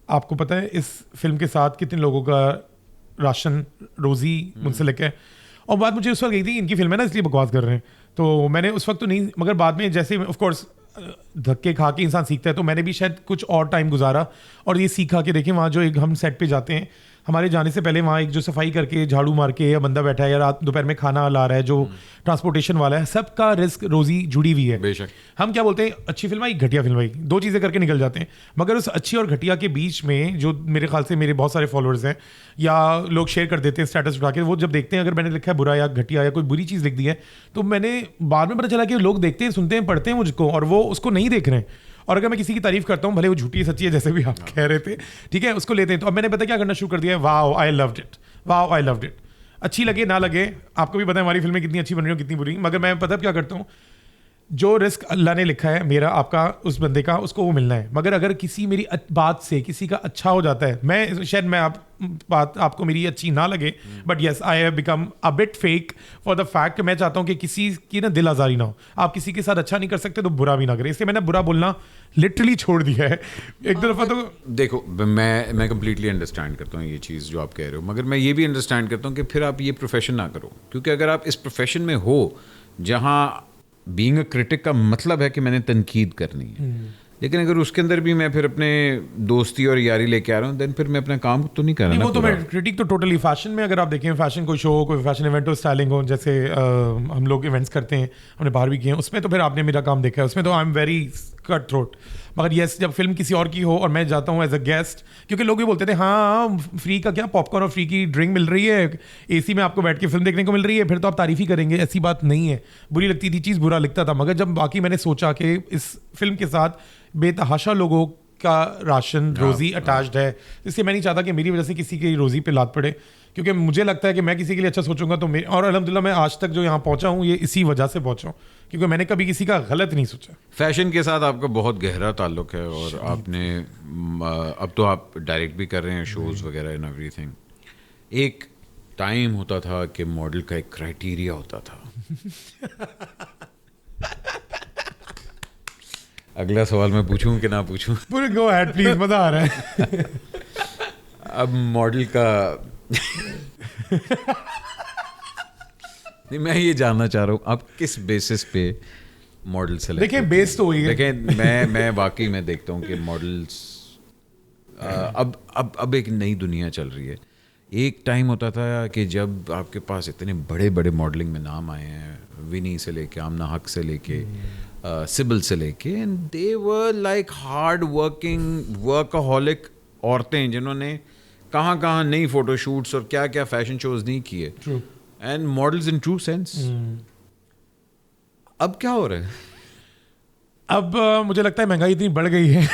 आपको पता है इस फिल्म के साथ कितने लोगों का राशन रोज़ी मुझसे लेके, और बात मुझे उस वक्त गई थी इनकी फिल्म है ना इसलिए बकवास कर रहे हैं, तो मैंने उस वक्त तो नहीं, मगर बाद में जैसे ऑफ कोर्स धक्के खा के इंसान सीखता है, तो मैंने भी शायद कुछ और टाइम गुजारा और ये सीखा कि देखिए वहाँ जो एक हम सेट पे जाते हैं, हमारे जाने से पहले वहाँ एक जो सफाई करके झाड़ू मार के या बंदा बैठा है या रात दोपहर में खाना ला रहा है, जो ट्रांसपोर्टेशन वाला है, सबका रिस्क रोजी जुड़ी हुई है। बेशक हम क्या बोलते हैं, अच्छी फिल्म आई, घटिया फिल्म आई, दो चीज़ें करके निकल जाते हैं, मगर उस अच्छी और घटिया के बीच में जो मेरे ख्याल से मेरे बहुत सारे फॉलोअर्स हैं या लोग शेयर कर देते हैं स्टेटस उठा के, वो जब देखते हैं अगर मैंने लिखा है बुरा या घटिया या कोई बुरी चीज़ लिख दी है, तो मैंने बाद में पता चला कि लोग देखते हैं, सुनते हैं, पढ़ते हैं मुझको, और वो उसको नहीं देख रहे हैं। और अगर मैं किसी की तारीफ करता हूँ, भले वो झूठी सच्ची है जैसे भी आप कह रहे थे, ठीक है, उसको लेते हैं। तो अब मैंने पता क्या करना शुरू कर दिया है, wow I loved it, wow I loved it. अच्छी लगे ना लगे, आपको भी पता है हमारी फिल्में कितनी अच्छी बन रही हो कितनी बुरी, मगर मैं पता क्या करता हूँ, जो रिस्क अल्लाह ने लिखा है मेरा आपका उस बंदे का, उसको वो मिलना है। मगर अगर किसी मेरी बात से किसी का अच्छा हो जाता है, मैं शायद बात आपको मेरी अच्छी ना लगे, but yes I have become a bit fake for the fact, मैं चाहता हूँ कि किसी की ना दिल आज़ारी ना हो। आप किसी के साथ अच्छा नहीं कर सकते तो बुरा भी ना करें, इसलिए मैंने बुरा बोलना लिटरली छोड़ दिया है एक दफ़ा। तो देखो मैं कंप्लीटली अंडरस्टैंड करता हूँ ये चीज़ जो आप कह रहे हो, मगर मैं ये भी अंडरस्टैंड करता हूँ कि फिर आप ये प्रोफेशन ना करो, क्योंकि अगर आप इस प्रोफेशन में हो जहाँ बीइंग अ क्रिटिक का मतलब है कि मैंने तनकीद करनी है, लेकिन अगर उसके अंदर भी मैं फिर अपने दोस्ती और यारी लेके आ रहा हूँ, देन फिर मैं अपना काम तो नहीं कर रहा। वो तो मैं क्रिटिक तो टोटली फैशन में, अगर आप देखें फैशन कोई शो, कोई फैशन इवेंट हो, स्टाइलिंग हो, जैसे हम लोग इवेंट्स करते हैं, हमने बाहर भी किए हैं, उसमें तो फिर आपने मेरा काम देखा है, उसमें तो I am very cut throat. मगर यस, जब फिल्म किसी और की हो और मैं जाता हूँ एज अ गेस्ट, क्योंकि लोग भी बोलते थे हाँ फ्री का क्या, पॉपकॉर्न और फ्री की ड्रिंक मिल रही है, एसी में आपको बैठ के फिल्म देखने को मिल रही है, फिर तो आप तारीफ ही करेंगे। ऐसी बात नहीं है, बुरी लगती थी चीज़, बुरा लिखता था, मगर जब बाकी मैंने सोचा कि इस फिल्म के साथ बेतहाशा लोगों का राशन रोज़ी अटैच्ड है, इसलिए मैं नहीं चाहता कि मेरी वजह से किसी की रोज़ी पे लात पड़े, क्योंकि मुझे लगता है कि मैं किसी के लिए अच्छा सोचूंगा तो मैं, और अल्हम्दुलिल्लाह मैं आज तक जो यहाँ पहुँचा हूँ ये इसी वजह से पहुँचा हूँ, क्योंकि मैंने कभी किसी का गलत नहीं सोचा। फैशन के साथ आपका बहुत गहरा ताल्लुक है, और आपने अब तो आप डायरेक्ट भी कर रहे हैं शोज़ वगैरह एंड एवरीथिंग। एक टाइम होता था कि मॉडल का एक क्राइटेरिया होता था। अगला सवाल मैं पूछूं कि ना पूछूं? पूरे गो अहेड प्लीज, मजा आ रहा है। अब मॉडल का नहीं, मैं ये जानना चाह रहा हूँ आप किस बेसिस पे मॉडल सेलेक्ट? देखिए बेस तो हुई है, देखें मैं वाकई में देखता हूँ कि मॉडल्स अब एक नई दुनिया चल रही है। एक टाइम होता था कि जब आपके पास इतने बड़े बड़े मॉडलिंग में नाम आए हैं, विनी से लेके आमना हक से लेके सिबिल से लेके, and they were like hard working workaholic औरतें जिन्होंने कहाँ नई फोटोशूट्स और क्या क्या फैशन शोज नहीं किए, True. And models in true sense. अब क्या हो रहा है? अब मुझे लगता है महंगाई इतनी बढ़ गई है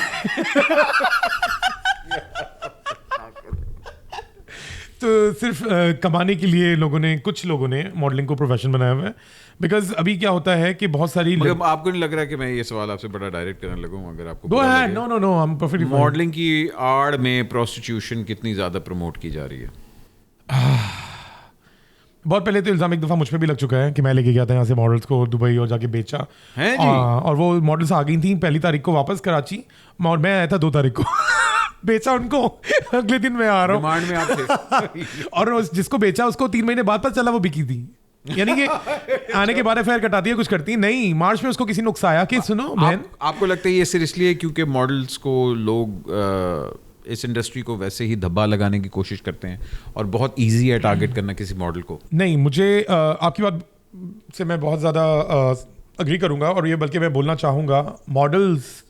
तो सिर्फ कमाने के लिए कुछ लोगों ने मॉडलिंग को प्रोफेशन बनाया हुआ है। बिकॉज अभी क्या होता है कि बहुत सारी मतलब आपको नहीं लग रहा कि मैं ये सवाल आपसे बड़ा डायरेक्ट करने लगूं? अगर आपको go ahead, no I am perfectly fine. Modelling की आड़ में प्रोस्टिट्यूशन कितनी ज्यादा प्रमोट की जा रही है? बहुत पहले तो इल्जाम एक दफा मुझ पे भी लग चुका है कि मैं लेके गया था यहाँ से मॉडल्स को दुबई और जाके बेचा है जी? और वो मॉडल्स आ गई थी 1 तारीख को वापस कराची, और मैं आया था 2 तारीख को बेचा उनको, अगले दिन मैं आ रहा हूँ डिमांड में आप थे और जिसको बेचा उसको 3 महीने बाद पता चला वो बिकी थी। यानी कि आने के बाद एफआईआर कटाती है, कुछ करती है नहीं। मार्च में उसको किसी ने उकसाया कि सुनो बहन। आपको लगता है ये सिर्फ इसलिए क्योंकि मॉडल्स को लोग इस इंडस्ट्री को वैसे ही धब्बा लगाने की कोशिश करते हैं और बहुत इजी है टारगेट करना किसी मॉडल को? नहीं, मुझे आपकी बात से मैं बहुत ज़्यादा अग्री करूंगा, और ये बल्कि मैं बोलना चाहूँगा, मॉडल्स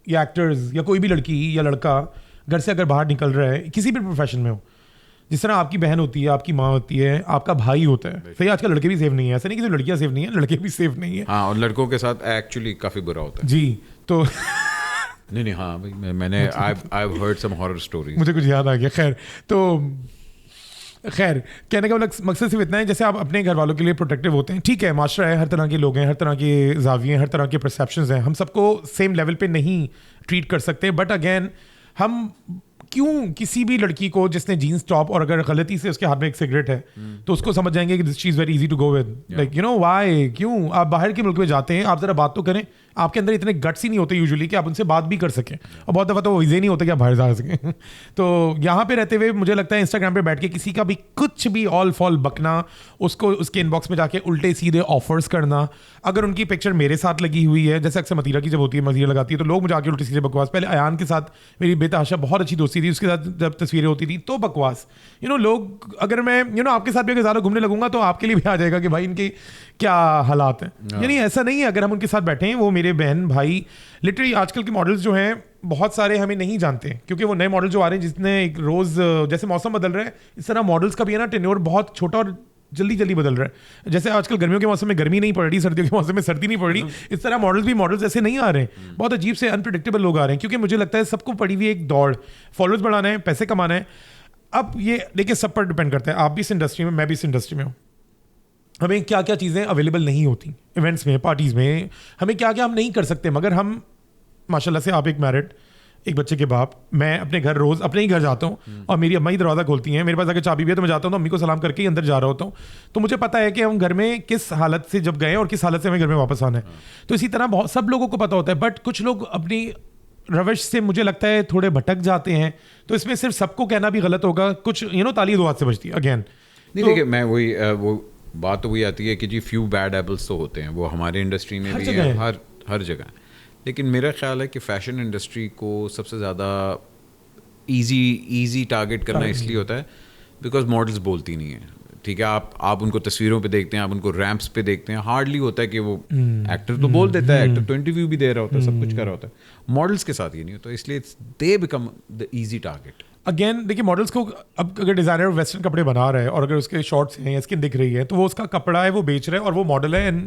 या एक्टर्स या कोई भी लड़की या लड़का घर से अगर बाहर निकल रहा है किसी भी प्रोफेशन में हो, जिस तरह आपकी बहन होती है, आपकी माँ होती है, आपका भाई होता है, सही आजकल लड़के भी सेफ नहीं है, ऐसा नहीं कि लड़कियाँ सेफ नहीं है, लड़के भी सेफ नहीं है। हाँ, और लड़कों के साथ एक्चुअली काफ़ी बुरा होता है जी। तो नहीं हाँ भाई, मैंने I've heard some horror stories। मुझे कुछ याद आ गया। खैर कहने का मकसद सिर्फ इतना है, जैसे आप अपने घर वालों के लिए प्रोटेक्टिव होते हैं, ठीक है, माशरा है, हर तरह के लोग हैं, हर तरह के जाविये हैं, हर तरह के परसेप्शंस हैं, हम सबको सेम लेवल पे नहीं ट्रीट कर सकते। बट अगेन हम क्यों किसी भी लड़की को जिसने जीन्स टॉप और अगर गलती से उसके हाथ में एक सिगरेट है तो उसको समझ जाएंगे कि दिस चीज very easy to go with, like you know why? क्यों आप बाहर के मुल्क में जाते हैं, आप जरा बात तो करें, आपके अंदर इतने गट्स ही नहीं होते यूजुअली कि आप उनसे बात भी कर सकें, और बहुत दफ़ा तो वो वीज़े नहीं होते कि आप बाहर जा सकें तो यहाँ पे रहते हुए मुझे लगता है इंस्टाग्राम पे बैठ के किसी का भी कुछ भी ऑल फॉल बकना, उसको उसके इनबॉक्स में जाके उल्टे सीधे ऑफर्स करना, अगर उनकी पिक्चर मेरे साथ लगी हुई है, जैसे अक्सर मतीरा की जब होती है, मतीरा लगाती है तो लोग मुझे आके उल्टे सीधे बकवास, पहले अयान के साथ मेरी बेतहाशा बहुत अच्छी दोस्ती थी, उसके साथ जब तस्वीरें होती थी तो बकवास, यू नो लोग, अगर मैं आपके साथ भी अगर ज़्यादा घूमने लगूंगा तो आपके लिए भी आ जाएगा कि भाई इनके क्या हालात हैं। यानी ऐसा नहीं है, अगर हम उनके साथ बैठे हैं, वो मेरे बहन भाई, लिटरली आजकल के मॉडल्स जो हैं बहुत सारे हमें नहीं जानते क्योंकि वो नए मॉडल जो आ रहे हैं, जितने एक रोज़ जैसे मौसम बदल रहा है इस तरह मॉडल्स का भी है ना टेन्योर बहुत छोटा और जल्दी बदल रहा है। जैसे आजकल गर्मियों के मौसम में गर्मी नहीं पड़ रही, सर्दियों के मौसम में सर्दी नहीं पड़ रही, इस तरह मॉडल्स ऐसे नहीं आ रहे हैं, बहुत अजीब से अनप्रिडिक्टेबल लोग आ रहे हैं, क्योंकि मुझे लगता है सबको पड़ी हुई एक दौड़, फॉलोअर्स बढ़ाना है, पैसे कमाना है। अब ये देखिए सब पर डिपेंड करता है, आप भी इस इंडस्ट्री में, मैं भी इस इंडस्ट्री में हूँ, हमें क्या क्या चीज़ें अवेलेबल नहीं होती इवेंट्स में, पार्टीज़ में, हमें क्या क्या हम नहीं कर सकते, मगर हम माशाल्लाह से, आप एक मैरिड, एक बच्चे के बाप, मैं अपने घर रोज़ अपने ही घर जाता हूँ और मेरी अम्मा ही दरवाज़ा खोलती हैं, मेरे पास अगर चाबी भी है तो मैं जाता हूँ तो अम्मी को सलाम करके ही अंदर जा रहा होता हूँ, तो मुझे पता है कि हम घर में किस हालत से जब गए और किस हालत से हमें घर में वापस आना है। तो इसी तरह बहुत सब लोगों को पता होता है, बट कुछ लोग अपनी रविश से मुझे लगता है थोड़े भटक जाते हैं, तो इसमें सिर्फ सबको कहना भी गलत होगा, कुछ ताली दो हाथ से बजती है अगेन। नहीं देखिए, मैं वही वो बात तो वही आती है कि जी फ्यू बैड एपल्स तो होते हैं, वो हमारे इंडस्ट्री में भी है, हर जगह। लेकिन मेरा ख्याल है कि फैशन इंडस्ट्री को सबसे ज़्यादा इजी टारगेट करना इसलिए होता है बिकॉज मॉडल्स बोलती नहीं है। ठीक है, आप उनको तस्वीरों पे देखते हैं, आप उनको रैंप्स पे देखते हैं, हार्डली होता है कि वो एक्टर तो बोल देता है, एक्टर तो इंटरव्यू भी दे रहा होता है, सब कुछ कर रहा होता है। मॉडल्स के साथ ये नहीं होता, इसलिए they become the easy target. Again देखिए, मॉडल्स को अब अगर डिज़ाइनर वेस्टर्न कपड़े बना रहा है और अगर उसके शॉर्ट्स हैं या स्किन दिख रही है तो वो उसका कपड़ा है, वो बेच रहा है और वो मॉडल है। एंड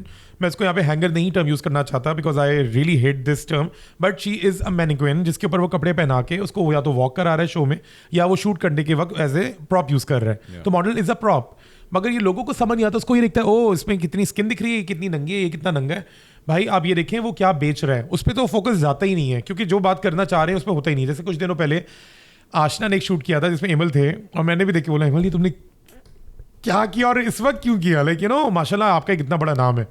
मैं इसको यहाँ पे हैंगर नहीं टर्म यूज़ करना चाहता because I really hate this term, but she is a mannequin जिसके ऊपर वो कपड़े पहना के उसको या तो वॉक करा रहा है शो में या वो शूट करने के वक्त एज ए प्रॉप यूज़ कर रहा है। तो मॉडल इज़ अ प्रॉप, मगर ये लोगों को समझ नहीं आता, उसको ये दिखता है ओ इसमें कितनी स्किन दिख रही है, कितनी नंगी है, ये कितना नंगा है। भाई आप ये देखें वो क्या बेच रहा है, उस पर तो फोकस जाता ही नहीं है, क्योंकि जो बात करना चाह रहे हैं उस पर होता ही नहीं। जैसे कुछ दिनों पहले आशना ने एक शूट किया था जिसमें एमल थे और मैंने भी देखी, बोला एमल ये तुमने क्या किया और इस वक्त क्यों किया, लाइक माशाल्लाह आपका कितना बड़ा नाम है।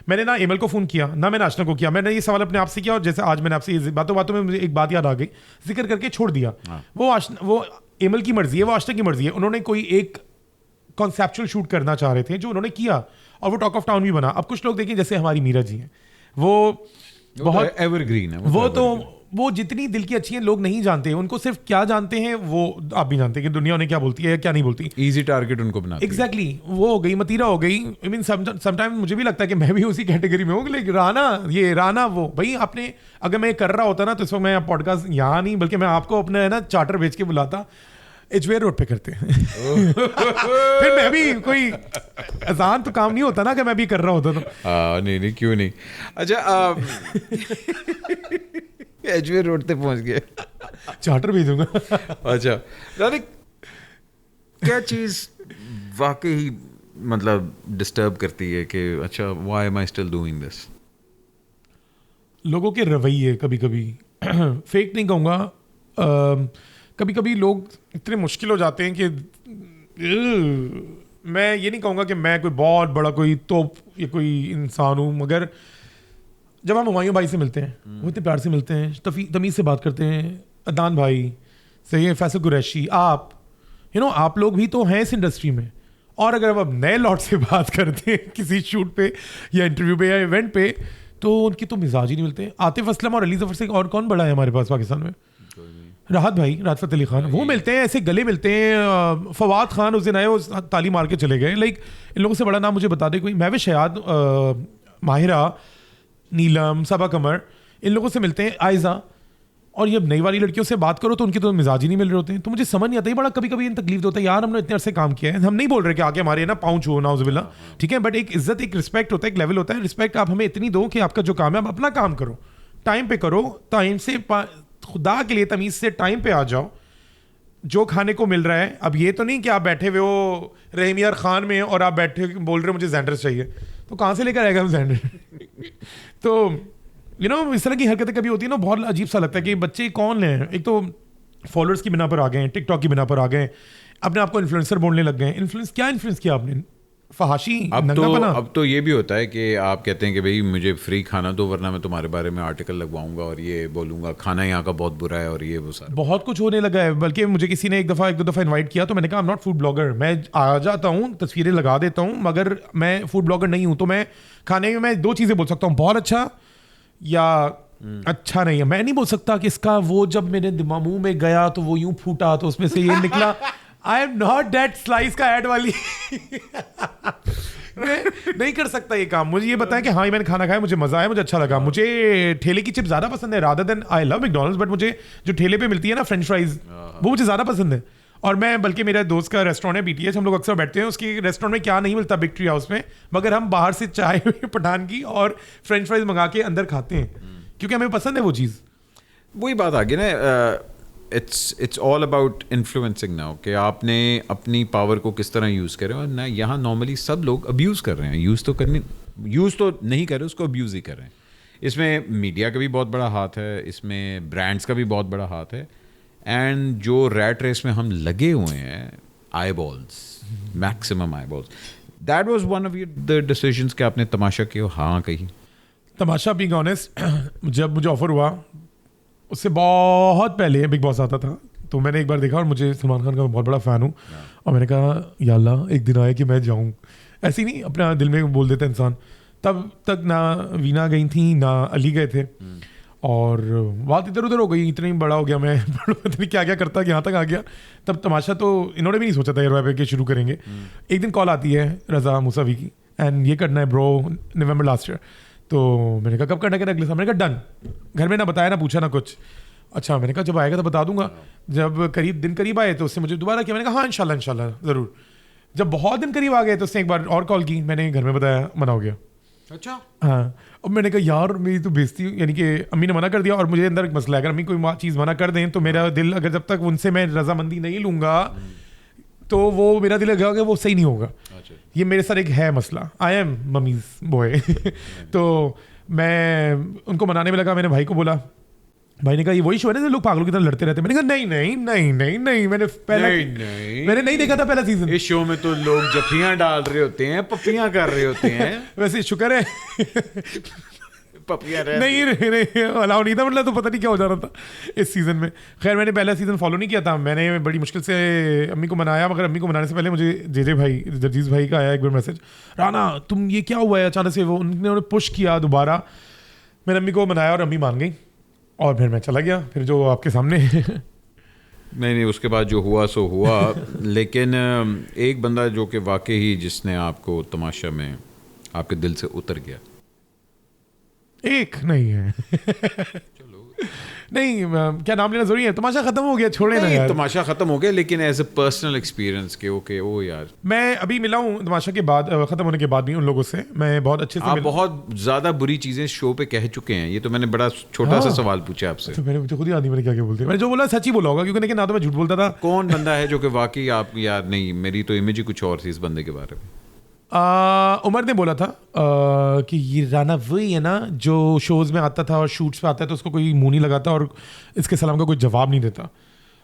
मैंने ना एमल को फ़ोन किया ना मैंने आशना को किया, मैंने ये सवाल अपने आप से किया और जैसे आज मैंने आपसे बातों में मुझे एक बात याद आ गई, जिक्र करके छोड़ दिया। वो एमल की मर्जी है, वो आशना की मर्जी है, उन्होंने कोई एक कॉन्सेप्चुअल शूट करना चाह रहे थे जो उन्होंने किया और वो टॉक ऑफ टाउन भी बना। अब कुछ लोग देखें जैसे हमारी मीरा जी हैं, वो बहुत एवरग्रीन है, वो जितनी दिल की अच्छी हैं लोग नहीं जानते, उनको सिर्फ क्या जानते हैं वो आप भी जानते हैं कि दुनिया उन्हें क्या बोलती है क्या नहीं बोलती, इजी टारगेट उनको बनाती है। एग्जैक्टली वो हो गई, मतीरा हो गई। आई मीन समटाइम मुझे भी लगता है कि मैं भी उसी कैटेगरी में हूँ, लेकिन राना वो भाई आपने अगर मैं कर रहा होता ना तो इस वक्त मैं पॉडकास्ट यहाँ नहीं बल्कि मैं आपको अपना है ना चार्टर भेज के बुलाता, एजवेयर रोड पे करते हैं। फिर मैं भी कोई आसान तो काम नहीं होता ना कि मैं भी कर रहा होता तो। नहीं क्यों नहीं। अच्छा एजवेयर रोड पे पहुंच गए, चार्टर भेजूंगा। अच्छा रानिक, क्या चीज वाकई मतलब डिस्टर्ब करती है कि अच्छा why am I still doing this? लोगों के रवैये कभी कभी फेक नहीं कहूँगा, कभी कभी लोग इतने मुश्किल हो जाते हैं कि मैं ये नहीं कहूँगा कि मैं कोई बहुत बड़ा कोई तोप या कोई इंसान हूँ, मगर जब हम हुमायूं भाई से मिलते हैं वो इतने प्यार से मिलते हैं, तमीज़ से बात करते हैं, अदनान भाई सही है, फैसल कुरैशी, आप आप लोग भी तो हैं इस इंडस्ट्री में। और अगर अब नए लॉट से बात करते हैं किसी शूट पे या इंटरव्यू पे या इवेंट पे, तो उनकी तो मिजाज ही नहीं मिलते। आतिफ असलम और अली जफर से और कौन बड़ा है हमारे पास पाकिस्तान में? राहत भाई, राहत अली खान, वो मिलते हैं ऐसे गले मिलते हैं। फवाद खान उस दिन आए, वो ताली मार के चले गए। लाइक इन लोगों से बड़ा नाम मुझे बता दे कोई। महविश हयात, माहिरा, नीलम, सबा कमर, इन लोगों से मिलते हैं, आयजा। और ये नई वाली लड़कियों से बात करो तो उनके तो मिजाज ही नहीं मिल रहे होते हैं। तो मुझे समझ नहीं आता, ये बड़ा कभी कभी इन तकलीफ होता है यार, हमने इतने अरसे काम किया है। हम नहीं बोल रहे कि आगे हमारे ना पाँच हो नाउज़ुबिल्लाह, ठीक है, बट एक इज्जत, एक रिस्पेक्ट होता है, एक लेवल होता है। रिस्पेक्ट आप हमें इतनी दो कि आपका जो काम है आप अपना काम करो, टाइम पे करो, टाइम से खुदा के लिए तमीज़ से टाइम पे आ जाओ। जो खाने को मिल रहा है, अब ये तो नहीं कि आप बैठे हुए हो रहीम यार खान में और आप बैठे बोल रहे हो मुझे जैंडर्स चाहिए, तो कहाँ से लेकर आएगा हम जैंडर? तो इस तरह की हरकतें कभी होती है ना, बहुत अजीब सा लगता है कि बच्चे कौन हैं। एक तो फॉलोअर्स की बिना पर आ गए हैं, टिकटॉक की बिना पर आ गए, अपने आप को इन्फ्लुएंसर बोलने लग गए। क्या इन्फ्लुएंस किया आपने? फहाशी, नंगापना। अब तो ये भी होता है कि आप कहते हैं कि भाई मुझे फ्री खाना दो वरना मैं तुम्हारे बारे में आर्टिकल लगवाऊंगा और ये बोलूंगा खाना यहाँ का बहुत बुरा है और ये वो सारा बहुत कुछ होने लगा है। बल्कि मुझे किसी ने एक दो दफ़ा इनवाइट किया तो मैंने कहा I am not food blogger. मैं आ जाता हूँ, तस्वीरें लगा देता हूँ, मगर मैं फूड ब्लॉगर नहीं हूँ। तो मैं खाने में मैं दो चीज़ें बोल सकता हूँ, बहुत अच्छा या अच्छा नहीं है। मैं नहीं बोल सकता कि इसका वो जब मेरे दिमाग मुंह में गया तो वो यूं फूटा तो उसमें से ये निकला। I am not that slice का ऐड वाली। मैं नहीं कर सकता ये काम। मुझे ये बताएं कि हाँ ये मैंने खाना खाया, मुझे मजा आया, मुझे अच्छा लगा। मुझे ठेले की चिप्स ज्यादा पसंद है rather than I love McDonald's, but मुझे जो ठेले पे मिलती है ना फ्रेंच फ्राइज, वो मुझे ज्यादा पसंद है। और मैं बल्कि मेरा दोस्त का रेस्टोरेंट है BTH, हम लोग अक्सर बैठते हैं उसकी रेस्टोरेंट में। क्या नहीं मिलता बिग ट्री हाउस में, मगर हम बाहर से चाय पठान की और फ्रेंच फ्राइज मंगा के अंदर खाते हैं क्योंकि हमें पसंद है वो चीज़। वही बात आ गई ना, it's all about influencing now कि आपने अपनी पावर को किस तरह यूज़ करें। और ना यहाँ नॉर्मली सब लोग अब्यूज़ कर रहे हैं, यूज़ तो नहीं कर रहे, उसको अब्यूज़ ही कर रहे हैं। इसमें मीडिया का भी बहुत बड़ा हाथ है, इसमें ब्रांड्स का भी बहुत बड़ा हाथ है। एंड जो रैट रेस में हम लगे हुए हैं, आई balls, maximum I balls, that was one of the decisions कि आपने तमाशा किया। हाँ कही तमाशा, बीइंग ऑनेस्ट, जब मुझे ऑफर हुआ उससे बहुत पहले बिग बॉस आता था, तो मैंने एक बार देखा और मुझे सलमान खान का बहुत बड़ा फ़ैन हूँ और मैंने कहा या अल्लाह एक दिन आए कि मैं जाऊँ। ऐसे ही नहीं, अपना दिल में बोल देता इंसान। तब तक ना वीना गई थी ना अली गए थे और बात इधर उधर हो गई। इतना ही बड़ा हो गया मैं, पता नहीं क्या क्या करता कि यहाँ तक आ गया। तब तमाशा तो इन्होंने भी नहीं सोचा था एयर पे शुरू करेंगे। एक दिन कॉल आती है रज़ा मूसावी की, एंड ये करना है ब्रो नवंबर लास्ट ईयर। तो मैंने कहा कब करना है? अगले साल। मैंने कहा डन। घर में ना बताया ना पूछा ना कुछ। अच्छा, मैंने कहा जब आएगा तो बता दूंगा। जब दिन करीब आए तो उससे मुझे दोबारा किया, मैंने कहा हाँ इंशाल्लाह ज़रूर। जब बहुत दिन करीब आ गए तो उसने एक बार और कॉल की, मैंने घर में बताया, मना हो गया। अच्छा हाँ। अब मैंने कहा यार मेरी तो बेइज्जती, यानी कि अम्मी ने मना कर दिया और मुझे अंदर एक मसला है, अगर अम्मी कोई चीज़ मना कर दें तो मेरा दिल, अगर जब तक उनसे मैं रजामंदी नहीं लूँगा तो वो मेरा दिल लगा कि वो सही नहीं होगा। ये मेरे साथ एक है मसला। I am mummies boy. तो मैं उनको मनाने में लगा। मैंने भाई को बोला, भाई ने कहा ये वही शो है ना लोग पागलों की तरह लड़ते रहते हैं। मैंने कहा नहीं नहीं नहीं नहीं नहीं, मैंने नहीं देखा था पहला सीजन। इस शो में तो लोग जफियां डाल रहे होते हैं, पपियां कर रहे होते हैं। वैसे शुक्र है पपियां नहीं अलाउ नहीं था, मतलब तो पता नहीं क्या हो जा रहा था इस सीजन में। खैर मैंने पहला सीजन फॉलो नहीं किया था, मैंने बड़ी मुश्किल से अम्मी को मनाया। मगर अम्मी को मनाने से पहले मुझे जे भाई, जर्जीज भाई का आया एक बार मैसेज, राना तुम ये क्या हुआ है अचानक से। वो उन्होंने पुश किया दोबारा, मैंने अम्मी को मनाया और अम्मी मान गई और फिर मैं चला गया। फिर जो आपके सामने नहीं उसके बाद जो हुआ सो हुआ। लेकिन एक बंदा जो कि वाकई ही जिसने आपको तमाशा में आपके दिल से उतर गया, एक नहीं है। चलो नहीं क्या नाम लेना जरूरी है? तमाशा खत्म हो गया, छोड़े ना नहीं, यार। तमाशा खत्म हो गया, लेकिन एज अ पर्सनल एक्सपीरियंस के ओके ओ यार मैं अभी मिला हूँ तमाशा के बाद, खत्म होने के बाद भी उन लोगों से मैं बहुत अच्छे से आप मिला। बहुत ज्यादा बुरी चीजें शो पे कह चुके हैं, ये तो मैंने बड़ा छोटा सा सवाल पूछा आपसे। तो मैंने मुझे खुद ही आदि मैंने क्या क्या बोलते, मैंने जो बोला सच ही बोला होगा, क्योंकि ना तो मैं झूठ बोलता था। कौन बंदा है जो कि वाकई आप यार नहीं, मेरी तो इमेज ही कुछ और थी इस बंदे के बारे में। उमर ने बोला था कि ये राना वही है ना जो शोज में आता था और शूट्स पे आता है तो उसको कोई मुंह नहीं लगाता और इसके सलाम का कोई जवाब नहीं देता।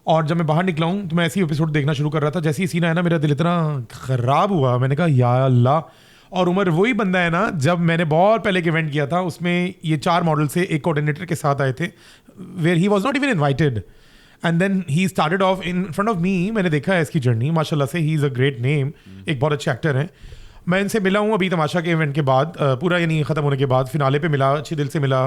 और जब मैं बाहर निकला हूँ तो मैं ऐसे ही एपिसोड देखना शुरू कर रहा था, जैसे ही सीन आया ना मेरा दिल इतना ख़राब हुआ, मैंने कहा या अल्लाह। और उमर वही बंदा है ना, जब मैंने बहुत पहले एक इवेंट किया था उसमें ये 4 मॉडल से एक कोऑर्डिनेटर के साथ आए थे, where he was not even invited and then he started off in front of me. मैंने देखा है इसकी जर्नी, माशाल्लाह से he is a great name, एक बहुत अच्छे एक्टर हैं। मैं इनसे मिला हूँ अभी तमाशा के इवेंट के बाद, पूरा यानी ख़त्म होने के बाद फिनाले पे मिला, अच्छे दिल से मिला।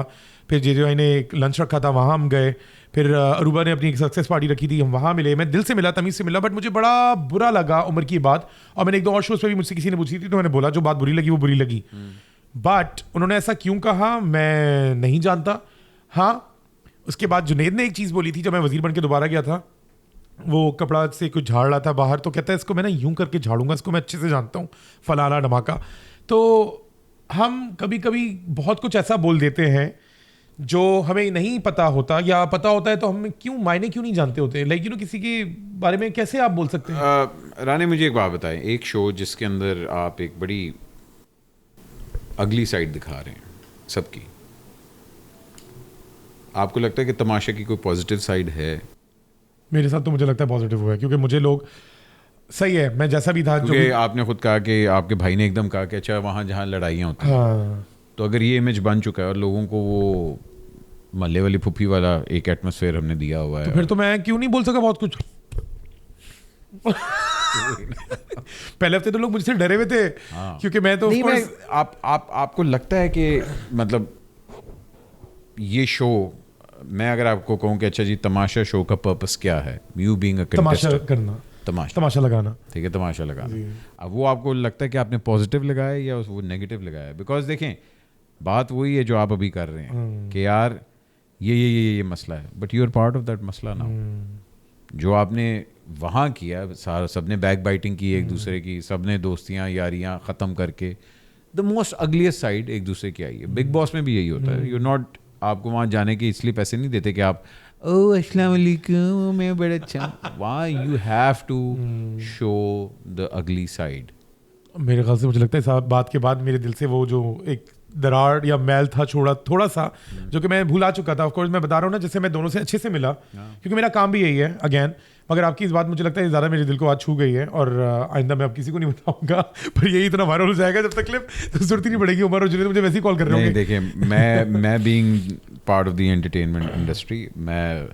फिर जे ने एक लंच रखा था, वहाँ हम गए। फिर अरूबा ने अपनी एक सक्सेस पार्टी रखी थी, हम वहाँ मिले। मैं दिल से मिला, तमीज़ से मिला, बट मुझे बड़ा बुरा लगा उम्र की बात। और मैंने 1-2 और शोज़ पे भी मुझसे किसी ने पूछी थी तो मैंने बोला जो बात बुरी लगी वो बुरी लगी, बट उन्होंने ऐसा क्यों कहा मैं नहीं जानता। हाँ, उसके बाद जुनेद ने एक चीज़ बोली थी जब मैं वज़ीर बन के दोबारा गया था, वो कपड़ा से कुछ झाड़ रहा था बाहर, तो कहता है इसको मैं ना यूं करके झाड़ूंगा, इसको मैं अच्छे से जानता हूँ, फलाना धमाका। तो हम कभी कभी बहुत कुछ ऐसा बोल देते हैं जो हमें नहीं पता होता, या पता होता है तो हम क्यों मायने क्यों नहीं जानते होते। लाइक यू नो, किसी के बारे में कैसे आप बोल सकते हैं। रानी मुझे एक बात बताएं, एक शो जिसके अंदर आप एक बड़ी अगली साइड दिखा रहे हैं सबकी, आपको लगता है कि तमाशा की कोई पॉजिटिव साइड है? मेरे साथ तो मुझे लगता है पॉजिटिव हुआ है, क्योंकि मुझे लोग सही है, मैं जैसा भी था जो क्योंकि आपने खुद कहा कि आपके भाई ने एकदम कहा कि अच्छा वहाँ जहाँ लड़ाइयाँ होती हैं, हाँ, तो अगर ये इमेज बन चुका है और लोगों को वो मल्ले वाली फुफी वाला एक एटमॉस्फेयर हमने दिया हुआ है, तो फिर तो मैं क्यों नहीं बोल सका बहुत कुछ। पहले हफ्ते तो लोग मुझसे डरे हुए थे, क्योंकि मैं तो नहीं, आपको लगता है कि मतलब ये शो, मैं अगर आपको कहूँ कि अच्छा जी तमाशा शो का पर्पस क्या है, you being a Tamasha contestant, करना, तमाशा लगाना, ठीक है, तमाशा लगाना, अब वो आपको लगता है कि आपने पॉजिटिव लगाया या वो नेगेटिव लगाया? बिकॉज देखें बात वही है जो आप अभी कर रहे हैं कि यार ये मसला है, but you are part of that मसला ना। जो आपने वहाँ किया, सारा सबने बैक बाइटिंग की एक दूसरे की, सबने दोस्तियाँ यारियाँ ख़त्म करके द मोस्ट अगलीस्ट साइड एक दूसरे की आई है। बिग बॉस में भी यही होता है, यू नॉट, आपको वहाँ जाने के इसलिए पैसे नहीं देते कि आप ओह अस्सलाम वालेकुम मैं बड़ा अच्छा, वहाँ you have to show the ugly side. मेरे ख्याल से मुझे लगता है इस बात के बाद मेरे दिल से वो जो एक दरार या मैल था छोड़ा थोड़ा सा, जो कि मैं भूला चुका था। ऑफ कोर्स मैं बता रहा हूँ ना, जैसे मैं दोनों से अच्छे से मिला, क्योंकि मेरा काम भी यही है अगेन। मगर आपकी इस बात मुझे लगता है ज़्यादा मेरे दिल को आज छू गई है, और आइंदा मैं अब किसी को नहीं बताऊंगा। पर यही इतना वायरल हो जाएगा जब तक क्लिप, तो जरूरत ही नहीं पड़ेगी। उमर और जुनेद मुझे वैसे ही कॉल कर रहे होंगे। देखिए मैं being part of the entertainment industry, मैं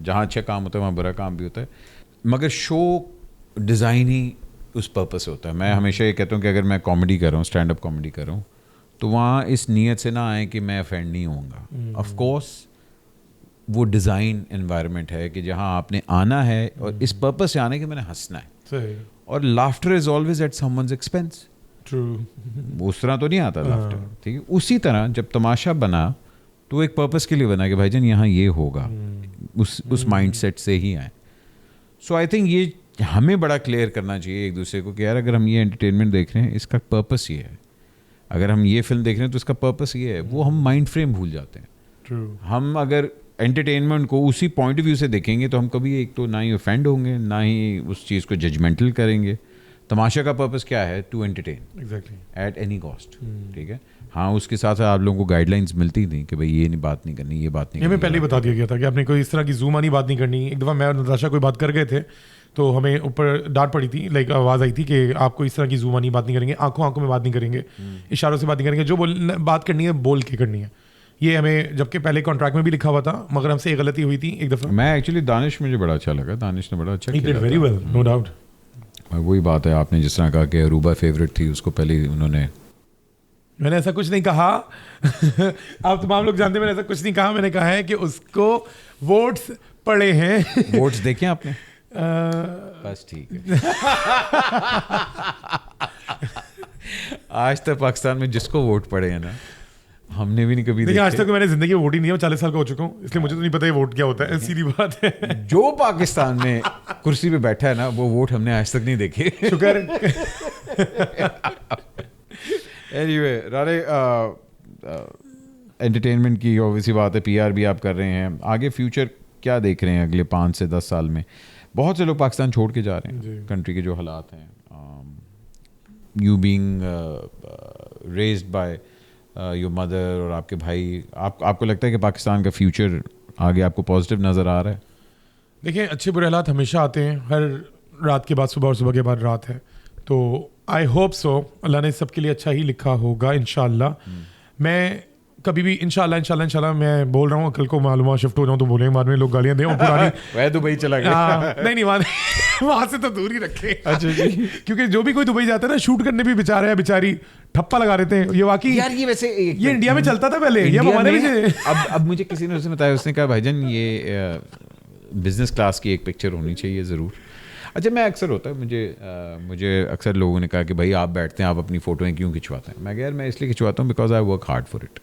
जहाँ अच्छा काम होता है वहाँ बुरा काम भी होता है, मगर शो डिज़ाइन ही उस पर्पस से होता है। मैं हमेशा ये कहता हूँ कि अगर मैं कॉमेडी कर रहा हूँ, स्टैंड अप कॉमेडी कर रहा हूँ, तो वहाँ इस नीयत से ना आए कि मैं ऑफेंड नहीं होऊंगा। ऑफ कोर्स वो डिज़ाइन एनवायरनमेंट है कि जहाँ आपने आना है और इस पर्पस से आना है कि मैंने हंसना है, और laughter is always at someone's expense. True, उस तरह तो नहीं आता लाफ्टर, ठीक है। उसी तरह जब तमाशा बना तो एक पर्पस के लिए बना कि भाईजान यहाँ ये होगा, उस माइंडसेट से ही आए। सो आई थिंक ये हमें बड़ा क्लियर करना चाहिए एक दूसरे को कि यार अगर हम ये एंटरटेनमेंट देख रहे हैं इसका पर्पस ये है, अगर हम ये फिल्म देख रहे हैं तो इसका पर्पस ये है। वो हम माइंड फ्रेम भूल जाते हैं। ट्रू, हम अगर एंटरटेनमेंट को उसी पॉइंट ऑफ व्यू से देखेंगे तो हम कभी एक तो ना ही ऑफेंड होंगे, ना ही उस चीज़ को जजमेंटल करेंगे। तमाशा का पर्पस क्या है? To entertain exactly, at any cost, ठीक है। हाँ, उसके साथ साथ आप लोगों को गाइडलाइंस मिलती थी कि भाई ये नहीं बात नहीं करनी, ये बात नहीं ये करनी। मैं पहले ही बता दिया गया था कि आपने कोई इस तरह की जूम आनी बात नहीं करनी। एक दफ़ा मैं और नताशा कोई बात कर गए थे तो हमें ऊपर डांट पड़ी थी, लाइक आवाज़ आई थी कि आपको इस तरह की जूम आनी बात नहीं करेंगे, आंखों आंखों में बात नहीं करेंगे, इशारों से बात नहीं करेंगे, जो बात करनी है बोल के करनी है। ये हमें जबकि पहले कॉन्ट्रैक्ट में भी लिखा हुआ था, मगर हमसे एक गलती हुई थी एक दफ़ा। मैं एक्चुअली दानिश, मुझे बड़ा अच्छा लगा, दानिश ने बड़ा अच्छा किया, वेरी वेल, नो डाउट। वही बात है, आपने जिस तरह कहा कि अरूबा फेवरेट थी, उसको पहले उन्होंने, मैंने ऐसा कुछ नहीं कहा। आप तमाम लोग जानते हैं मैंने ऐसा कुछ नहीं कहा। मैंने कहा है कि उसको वोट्स पड़े हैं। वोट्स देखे आपने? बस ठीक है। आज तक पाकिस्तान में जिसको वोट पड़े हैं ना, हमने भी नहीं कभी देखिए आज देखे। तक तो मैंने जिंदगी में वोट ही नहीं है, 40 साल का हो चुका हूँ, इसलिए मुझे तो नहीं पता ये वोट क्या होता है, सीधी बात है। जो पाकिस्तान में कुर्सी पे बैठा है ना, वो वोट हमने आज तक नहीं देखे। शुक्र। एनीवे राणे, एंटरटेनमेंट की ऑब्वियसली बात है, पीआर भी आप कर रहे हैं, आगे फ्यूचर क्या देख रहे हैं अगले 5 से 10 साल में? बहुत से लोग पाकिस्तान छोड़ के जा रहे हैं, कंट्री के जो हालात हैं, you being raised by your mother और आपके भाई, आपको लगता है कि पाकिस्तान का फ्यूचर आगे आपको पॉजिटिव नज़र आ रहा है? देखिए अच्छे बुरे हालात हमेशा आते हैं, हर रात के बाद सुबह और सुबह के बाद रात है, तो आई होप सो अल्लाह ने सबके लिए अच्छा ही लिखा होगा इंशाल्लाह। मैं कभी भी इंशाल्लाह मैं बोल रहा हूँ, कल को मालूम शिफ्ट हो जाऊँ तो बोलेंगे बाद में लोग गालियाँ दें और पुरानी वह दुबई चला गया। नहीं वहाँ से तो दूर ही रखे। अच्छा जी। क्योंकि जो भी कोई दुबई जाता है ना शूट करने भी बेचारा है बेचारी ठप्पा लगा रहते हैं, ये वाकई यार ये वैसे ये इंडिया में चलता था पहले, ये हमारे भी अब मुझे किसी ने उसे बताया, उसने कहा भाईजान ये बिजनेस क्लास की एक पिक्चर होनी चाहिए ज़रूर। अच्छा, मैं अक्सर होता है मुझे अक्सर लोगों ने कहा कि भाई आप बैठते हैं, आप अपनी फ़ोटोएं क्यों खिंचवाते हैं? मैं कहा यार मैं इसलिए खिंचवाता हूँ because I work hard for it.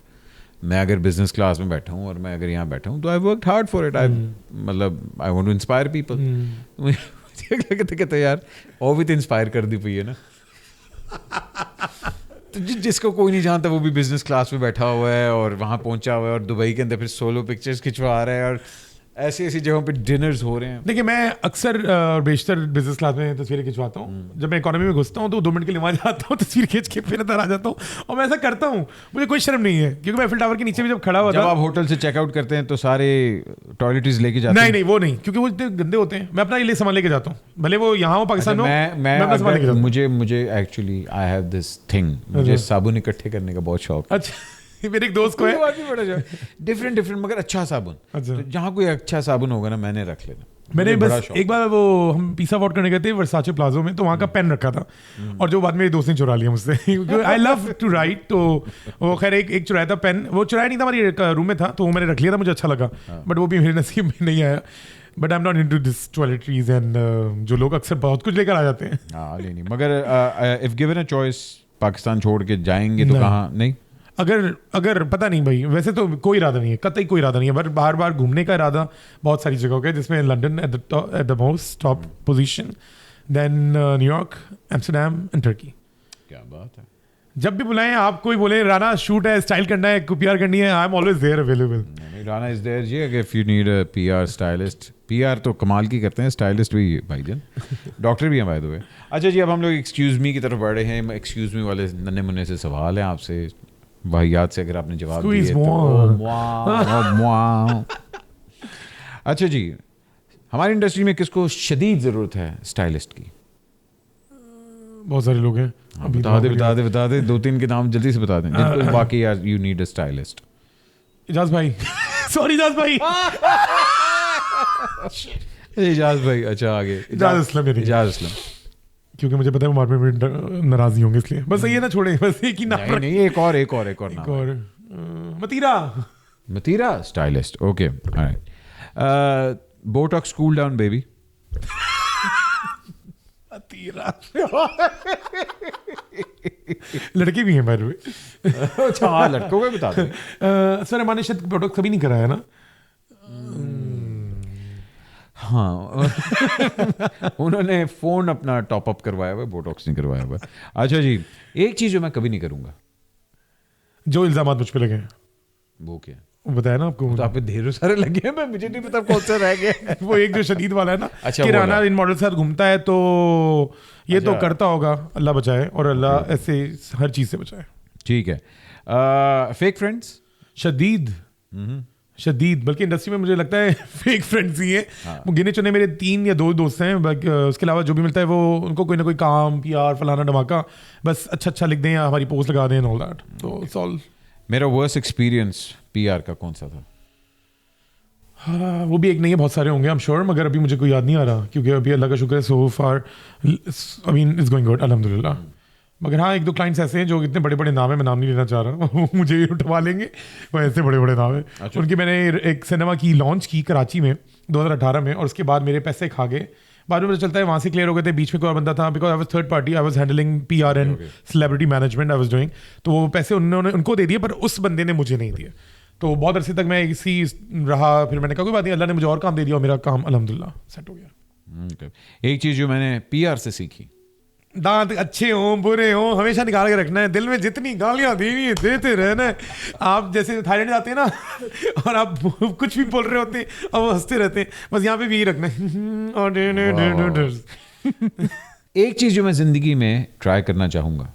मैं अगर बिजनेस क्लास में बैठा हूँ और मैं अगर यहाँ बैठा हूँ तो I work hard for it. I मतलब I want to inspire people. मुझे कहते यार और भी तो इंस्पायर कर दी पई है ना। तो जिसको कोई नहीं जानता वो भी बिजनेस क्लास में बैठा हुआ है और वहाँ पहुँचा हुआ है और दुबई के अंदर फिर सोलो पिक्चर्स खिंचवा रहा है और ऐसी ऐसी जगहों पे डिनर्स हो रहे हैं। देखिए मैं अक्सर बेशतर बिजनेस क्लास में तस्वीरें खिंचवाता हूँ। जब मैं इकोनॉमी में घुसता हूँ तो 2 मिनट के लिए वहाँ जाता हूँ, तस्वीर खींच के फिर अंदर आ जाता हूँ, और मैं ऐसा करता हूँ, मुझे कोई शर्म नहीं है। क्योंकि मैं एफिल टावर के नीचे भी जब खड़ा हुआ जब था, आप होटल से चेकआउट करते हैं तो सारे टॉयलेटरीज लेके जाते हैं? नहीं वो नहीं, क्योंकि वो इतने गंदे होते हैं, मैं अपना ये सामान लेके जाता हूँ, भले वो यहाँ हो पाकिस्तान में हो, मैं अपना सामान लेके जाता हूँ। मुझे actually I have this thing, मुझे साबुन इकट्ठे करने का बहुत शौक है। अच्छा मेरे एक दोस्त को है डिफरेंट मगर अच्छा साबुन। अच्छा। तो जहाँ कोई अच्छा साबन होगा ना मैंने रख लेना। मैंने मुझे बड़ा बस शौक एक बार वो हम पिज़्ज़ा वॉट करने गए थे वर्साचे प्लाजो में, तो वहाँ का पेन रखा था और जो बाद मेरे दोस्त ने चुरा लिया मुझसे। आई लव टू राइट, तो वो खैर एक चुराया था पेन, वो चुराया नहीं था, हमारी रूम में था, तो वो मैंने रख लिया था, मुझे अच्छा लगा, बट वो भी मेरे नसीब में नहीं आया। But I am not into this toiletries and जो लोग अक्सर बहुत कुछ लेकर आ जाते हैं। हाँ नहीं मगर if given a choice Pakistan छोड़ के जाएंगे तो कहाँ? नहीं, अगर पता नहीं भाई, वैसे तो कोई इरादा नहीं है, कतई कोई इरादा नहीं है, बट बार बार घूमने का इरादा बहुत सारी जगहों का, जिसमें London at the most top position, then New York, Amsterdam and Turkey. क्या बात है। जब भी बुलाएं, आप कोई बोले राना शूट है, स्टाइल करना है, पीआर करनी है, I am always there available. Rana is there ji, अगर if you need a PR stylist. PR तो कमाल की करते हैं, स्टाइलिस्ट भी भाईजान, डॉक्टर भी हैं बाय द वे। अच्छा जी, अब हम लोग एक्सक्यूज मी की तरफ बढ़ रहे हैं। एक्सक्यूज मी वाले नन्हे मुन्ने से सवाल हैं आपसे, वाहियात से अगर आपने जवाब दिए तो अच्छा जी, हमारी इंडस्ट्री में किसको शदीद ज़रूरत है स्टाइलिस्ट की? बहुत सारे लोग हैं। बता दे 2-3 के नाम जल्दी से बता दें जिनको बाकी यार you need a stylist. Ijaz भाई सॉरी इजाज भाई इजाज भाई, अच्छा आगे इजाज असलम, क्योंकि मुझे पता है वो मार में नाराज होंगे, इसलिए बस ये ना छोड़े, बस एक ही नाम। नहीं एक और नाम। मतीरा stylist, okay alright. Botox cool down baby. लड़के भी हैं बाय द वे। अच्छा हाँ, लड़कों को बता दो। सर हमारे शायद बोटॉक्स कभी नहीं कराया ना। हाँ उन्होंने फोन अपना टॉप अप करवाया हुआ, बोटॉक्स नहीं करवाया हुआ। अच्छा जी, एक चीज जो मैं कभी नहीं करूंगा, जो इल्जामात मुझ पे लगे हैं। वो क्या? वो बताया ना आपको, तो आप पे ढेरों सारे लगे हैं, मैं मुझे नहीं पता कौन सा रह गया। वो एक जो शदीद वाला है ना, अच्छा, कि राना इन मॉडल के साथ घूमता है, तो ये अच्छा। तो करता होगा, अल्लाह बचाए, और अल्लाह ऐसे हर चीज से बचाए। ठीक है। फेक फ्रेंड्स शदीद, बल्कि इंडस्ट्री में मुझे लगता है फेक फ्रेंड्स ही हैं। वो गिने चुने मेरे 3 या 2 दोस्त हैं, उसके अलावा जो भी मिलता है वो उनको कोई ना कोई काम, पीआर, फलाना धमाका, बस अच्छा लिख दें या हमारी पोस्ट लगा दें एंड ऑल दैट, तो इट्स ऑल। मेरा वर्स्ट एक्सपीरियंस पीआर का कौन सा था? हाँ, वो भी एक नहीं है, बहुत सारे होंगे आई एम श्योर, मगर अभी मुझे कोई याद नहीं आ रहा, क्योंकि अभी अल्लाह का शुक्र है, so far I mean it's going good अल्हम्दुलिल्लाह। मगर हाँ, 1-2 क्लाइंट्स ऐसे हैं जो इतने बड़े बड़े नाम है, मैं नाम नहीं लेना चाह रहा, वो मुझे ही उठवा लेंगे, वो ऐसे बड़े बड़े नाम है। अच्छा। उनकी मैंने एक सिनेमा की लॉन्च की कराची में 2018 में, और उसके बाद मेरे पैसे खा गए, बाद में पता चलता है वहाँ से क्लियर हो गए थे, बीच में कोई और बंदा था, because I was third party, I was handling PR and celebrity management I was doing. तो वो पैसे उन्होंने उनको दे दिए, पर उस बंदे ने मुझे नहीं दिए। तो बहुत अरसे तक मैं इसी रहा। फिर मैंने कहा कोई बात नहीं, अल्लाह ने मुझे और काम दे दिया और मेरा काम अल्हम्दुलिल्लाह सेट हो गया। एक चीज जो मैंने PR से सीखी, दांत अच्छे हों बुरे हों हमेशा निकाल के रखना है, दिल में जितनी गालियां देनी है देते रहना है। आप जैसे थाईलैंड जाते हैं ना और आप कुछ भी बोल रहे होते हैं और वो हंसते रहते हैं, बस यहाँ पे भी यही रखना है। एक चीज जो मैं जिंदगी में ट्राई करना चाहूंगा,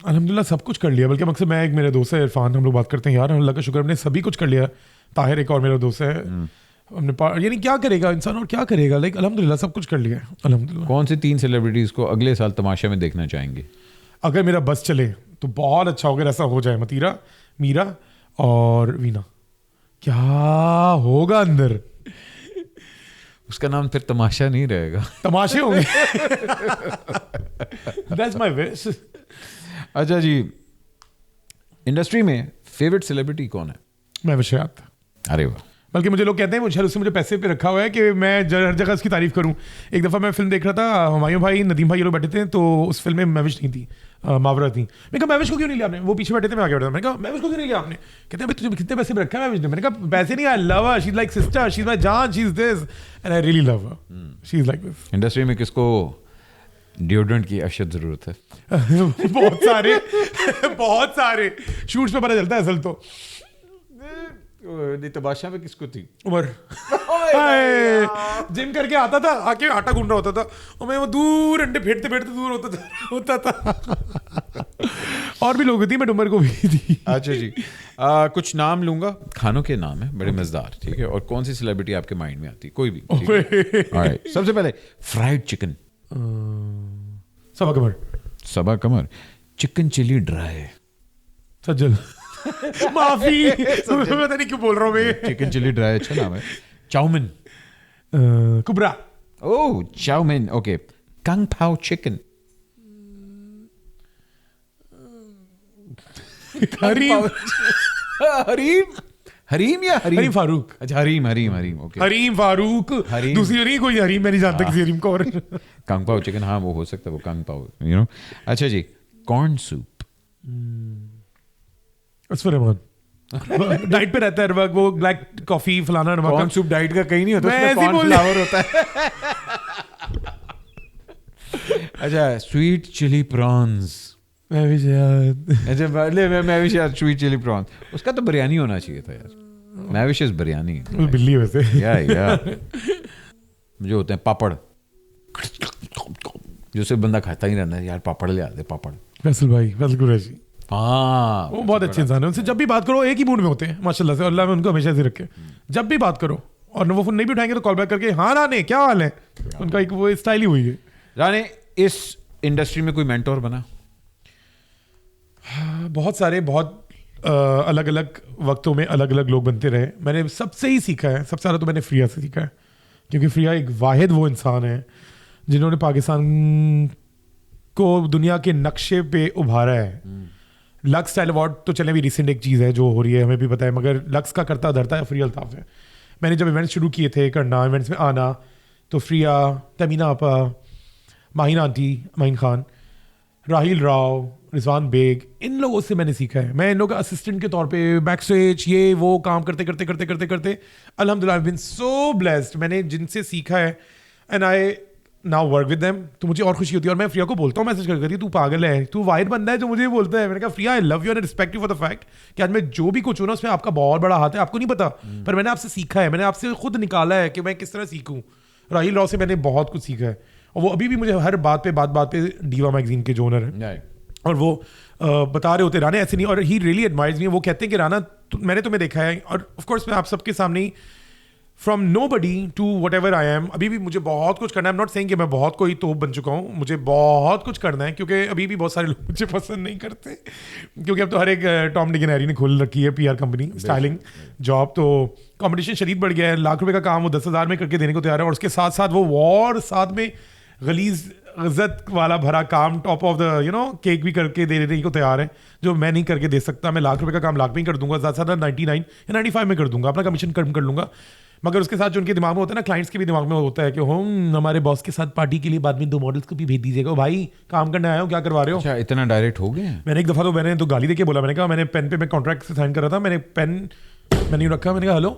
अल्हम्दुलिल्लाह सब कुछ कर लिया। बल्कि मकसद मैं, एक मेरे दोस्त है इरफान, हम लोग बात करते हैं यार अल्लाह का शुक्र हमने सभी कुछ कर लिया। ताहिर एक और मेरा दोस्त है, हमने यानी क्या करेगा इंसान और क्या करेगा, लाइक अल्हम्दुलिल्लाह सब कुछ कर लिया है अल्हम्दुलिल्लाह। कौन सी 3 सेलिब्रिटीज को अगले साल तमाशा में देखना चाहेंगे? अगर मेरा बस चले तो बहुत अच्छा होगा, ऐसा हो जाए मतीरा, मीरा और वीना। क्या होगा अंदर? उसका नाम फिर तमाशा नहीं रहेगा, तमाशे होंगे। That's my wish. अच्छा जी, इंडस्ट्री में फेवरेट सेलिब्रिटी कौन है? मैं विषयात। अरे वाह। बल्कि मुझे लोग कहते हैं उससे मुझे पैसे पे रखा हुआ है कि मैं हर जगह उसकी तारीफ करूं। एक दफ़ा मैं फिल्म देख रहा था, हुमायूं भाई नदीम भाई ये लोग बैठे थे, तो उस फिल्म में महविश नहीं थी, मावरा थी। मैंने कहा महविश को क्यों नहीं लिया आपने? वो पीछे बैठे थे, मैं आगे बैठा था। मैंने कहा महविश को क्यों नहीं लिया आपने? कहते हैं तुझे कितने पैसे पे रखा है महविश ने? मैंने कहा पैसे नहीं, I love her, she is like sister, she is my जान, she is this and I really love her, she is like this. Industry में किसको डिओड्रेंट की अशद जरूरत है? बहुत सारे बहुत सारे शूट्स पे पता चलता है असल तो। तमाशा में किसको थी? उमर जिम करके आता था, आके आटा गूंद रहा होता था और मैं वो दूर अंडे फेंटते फेंटते दूर होता था। और भी लोग थी, मैं उमर को भी थी। अच्छा जी, कुछ नाम लूंगा, खानों के नाम है बड़े मजेदार, ठीक है? और कौन सी सेलिब्रिटी आपके माइंड में आती है? कोई भी, ठीक है? Alright, सबसे पहले fried chicken. Saba Qamar. Saba Qamar. Chicken chilli dry. Sajal. माफी, पता नहीं क्यों बोल रहा हूँ मैं। चिकन चिली ड्राई अच्छा नाम है। चाउमिन। कुबरा। ओह चाउमिन, ओके। कंग पाओ चिकन। हरीम। हरीम हरीम या हरीम फारूक। अच्छा हरीम ओके। हरीम फारूक। हरीम। दूसरी नहीं कोई हरीम, मैं नहीं जानता किसी हरीम को। और कंग पाओ चिकन, हाँ वो हो सकता है, वो कंग पाओ, यू नो। अच्छा जी, corn soup. Asfar Rehman diet पे रहता है हर वक्त, वो ब्लैक कॉफी फलाना नमक। कॉर्न सूप डाइट का कहीं नहीं होता, मैं उसमें ऐसे कॉर्न बोल- फ्लावर होता है। अच्छा, स्वीट चिली प्रॉन्स। मैं भी शायद अच्छा मैं भी शायद स्वीट चिली प्रॉन्स, उसका तो बिरयानी होना चाहिए था यार। मैं भी शायद बिरयानी वो बिल्ली है वैसे। या मुझे होते हैं पापड़, जो सिर्फ बंदा खाता ही रहता है यार, पापड़ ले आते पापड़। फैसल भाई, फैसल कुरैशी, हाँ वो बहुत अच्छे इंसान है। उनसे जब भी बात करो एक ही मूड में होते हैं माशाल्लाह से, अल्लाह में उनको हमेशा से रखे। जब भी बात करो और वो फोन नहीं भी उठाएंगे तो कॉल बैक करके हाँ राने क्या हाल है, उनका एक वो स्टाइल ही हुई है। राने, इस इंडस्ट्री में कोई मेंटोर बना? बहुत सारे, बहुत अलग अलग वक्तों में अलग अलग लोग बनते रहे। मैंने सबसे ही सीखा है, सबसे ज़्यादा तो मैंने फ्रिया से सीखा है, क्योंकि फ्रिया एक वाहिद वो इंसान है जिन्होंने पाकिस्तान को दुनिया के नक्शे पे उभारा है। लक्स स्टाइल अवार्ड तो चले भी रिसेंट एक चीज़ है जो हो रही है, हमें भी पता है, मगर लक्स का करता धरता है फ्रिया अल्ताफ है। मैंने जब इवेंट्स शुरू किए थे करना, इवेंट्स में आना, तो फ्रिया, तमीना आपा, माहिन आंटी, माहिन खान, राहिल राव, रिजवान बेग, इन लोगों से मैंने सीखा है। मैं इन लोगों का असिस्टेंट के तौर पे बैक स्टेज ये वो काम करते अल्हम्दुलिल्लाह आई बीन सो ब्लेस्ड। मैंने जिनसे सीखा है and I now work with them, तो मुझे और खुशी होती है। और मैं फ्रिया को बोलता हूँ मैसेज करके, तू पागल है, तू वाहिद बंदा है जो मुझे बोलता है। मैंने कहा Freya I love you and respect you for the fact कि आज मैं जो भी कुछ हूँ ना उसमें आपका बहुत बड़ा हाथ है, आपको नहीं पता, पर मैंने आपसे सीखा है, मैंने आपसे खुद निकाला है कि मैं किस तरह सीखूँ। राहिल राव से मैंने बहुत कुछ सीखा है और वो अभी भी मुझे हर बात पे डीवा मैगजीन के जो ओनर है, और वो बता रहे होते राना ऐसे नहीं, और ही रियली एडमायर्स मी। वो कहते हैं कि राना मैंने तुम्हें देखा है, और ऑफ कोर्स मैं आप सबके सामने ही from nobody to whatever I am, अभी भी मुझे बहुत कुछ करना है। आई एम नॉट सेइंग कि मैं बहुत कोई तोप बन चुका हूँ, मुझे बहुत कुछ करना है, क्योंकि अभी भी बहुत सारे लोग मुझे पसंद नहीं करते, क्योंकि अब तो हर एक टॉम डिक एंड हैरी ने खोल रखी है PR कंपनी, स्टाइलिंग जॉब, तो कंपटीशन शदीद बढ़ गया है। लाख रुपए का काम वो 10,000 में करके देने को तैयार है, और उसके साथ साथ वो वॉर, साथ में गलीज इज्जत वाला भरा काम, टॉप ऑफ द केक भी करके देने को तैयार है, जो मैं नहीं करके दे सकता। मैं लाख रुपए का काम लाख में ही कर दूंगा, ज़्यादा से ज़्यादा 99 या 95 में कर दूंगा, अपना कमीशन कम कर लूंगा। मगर उसके साथ जो उनके दिमाग में होता है ना, क्लाइंट्स के भी दिमाग में होता है कि हम हमारे बॉस के साथ पार्टी के लिए बाद में 2 मॉडल्स को भी भेज दीजिएगा। भाई काम करने आया हूँ, क्या करवा रहे हो? अच्छा, इतना डायरेक्ट हो गए हैं? मैंने एक दफ़ा तो मैंने तो गाली देके बोला, मैंने कहा मैंने पेन पे मैं कॉन्ट्रैक्ट से साइन कर रहा था, मैंने पेन मैंने यूँ रखा, मैंने कहा हेलो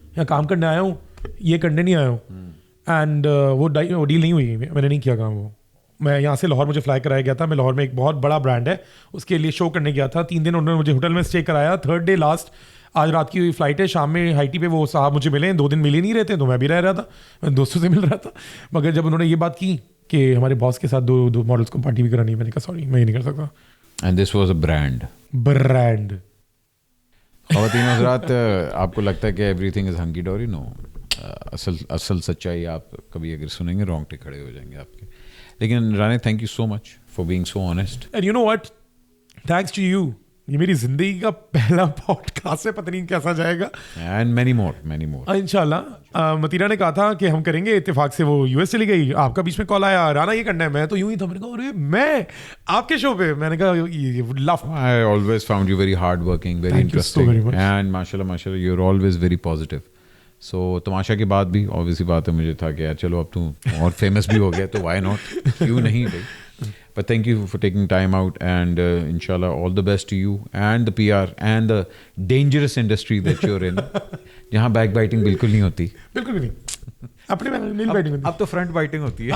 यहाँ काम करने आया हूँ, ये करने नहीं आया हूँ। एंड वो डील नहीं हुई, मैंने नहीं किया काम। वो मैं यहाँ से लाहौर मुझे फ्लाई कराया गया था, मैं लाहौर में एक बहुत बड़ा ब्रांड है उसके लिए शो करने गया था। 3 दिन उन्होंने मुझे होटल में स्टे कराया। 3rd डे लास्ट आज रात की फ्लाइट है, शाम में हाईटी पे वो साहब मुझे मिले, 2 दिन मिल ही नहीं रहे थे, तो मैं भी रह रहा था, मैं दोस्तों से मिल रहा था। मगर जब उन्होंने ये बात की कि हमारे बॉस के साथ दो मॉडल्स को पार्टी भी करानी है, मैंने कहा सॉरी मैं ये नहीं कर सकता। And this was a brand. ख़वातीन हज़रात, आपको लगता है कि एवरीथिंग इज़ हंकी डोरी? नो, असल सच्चाई आप कभी अगर सुनेंगे रोंगटे खड़े हो जाएंगे आपके। लेकिन Rane, thank you so much for being so honest. And you know what, thanks to you, ये मेरी जिंदगी का पहला पॉडकास्ट है, पता नहीं कैसा जाएगा। एंड मेनी मोर इंशाल्लाह। मतीरा ने कहा था कि हम करेंगे, इत्तेफाक से वो यूएस चली गई, आपका बीच में कॉल आया, राना ये करना है, मैं तो यूं ही था, मैंने कहा अरे मैं आपके शो पे, मैंने कहा love. I always found you very hard working, very interesting, and माशाल्लाह you are always very positive. So तमाशा के बाद भी ऑब्वियसली बात है, मुझे था कि यार चलो अब तू और फेमस भी हो गया तो व्हाई नॉट, क्यों नहीं भाई। But thank you for taking time out, and inshallah all the best to you and the PR and the dangerous industry that you're in, जहाँ backbiting बिल्कुल नहीं होती। बिल्कुल भी नहीं, अपने में नहीं बाइटिंग होती, अब तो फ्रंट बाइटिंग होती है।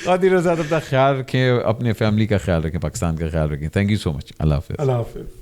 और अपना ख्याल रखें, अपने फैमिली का ख्याल रखें, पाकिस्तान का ख्याल रखें। Thank you so much. अल्लाह हाफिज़। अल्लाह हाफिज़।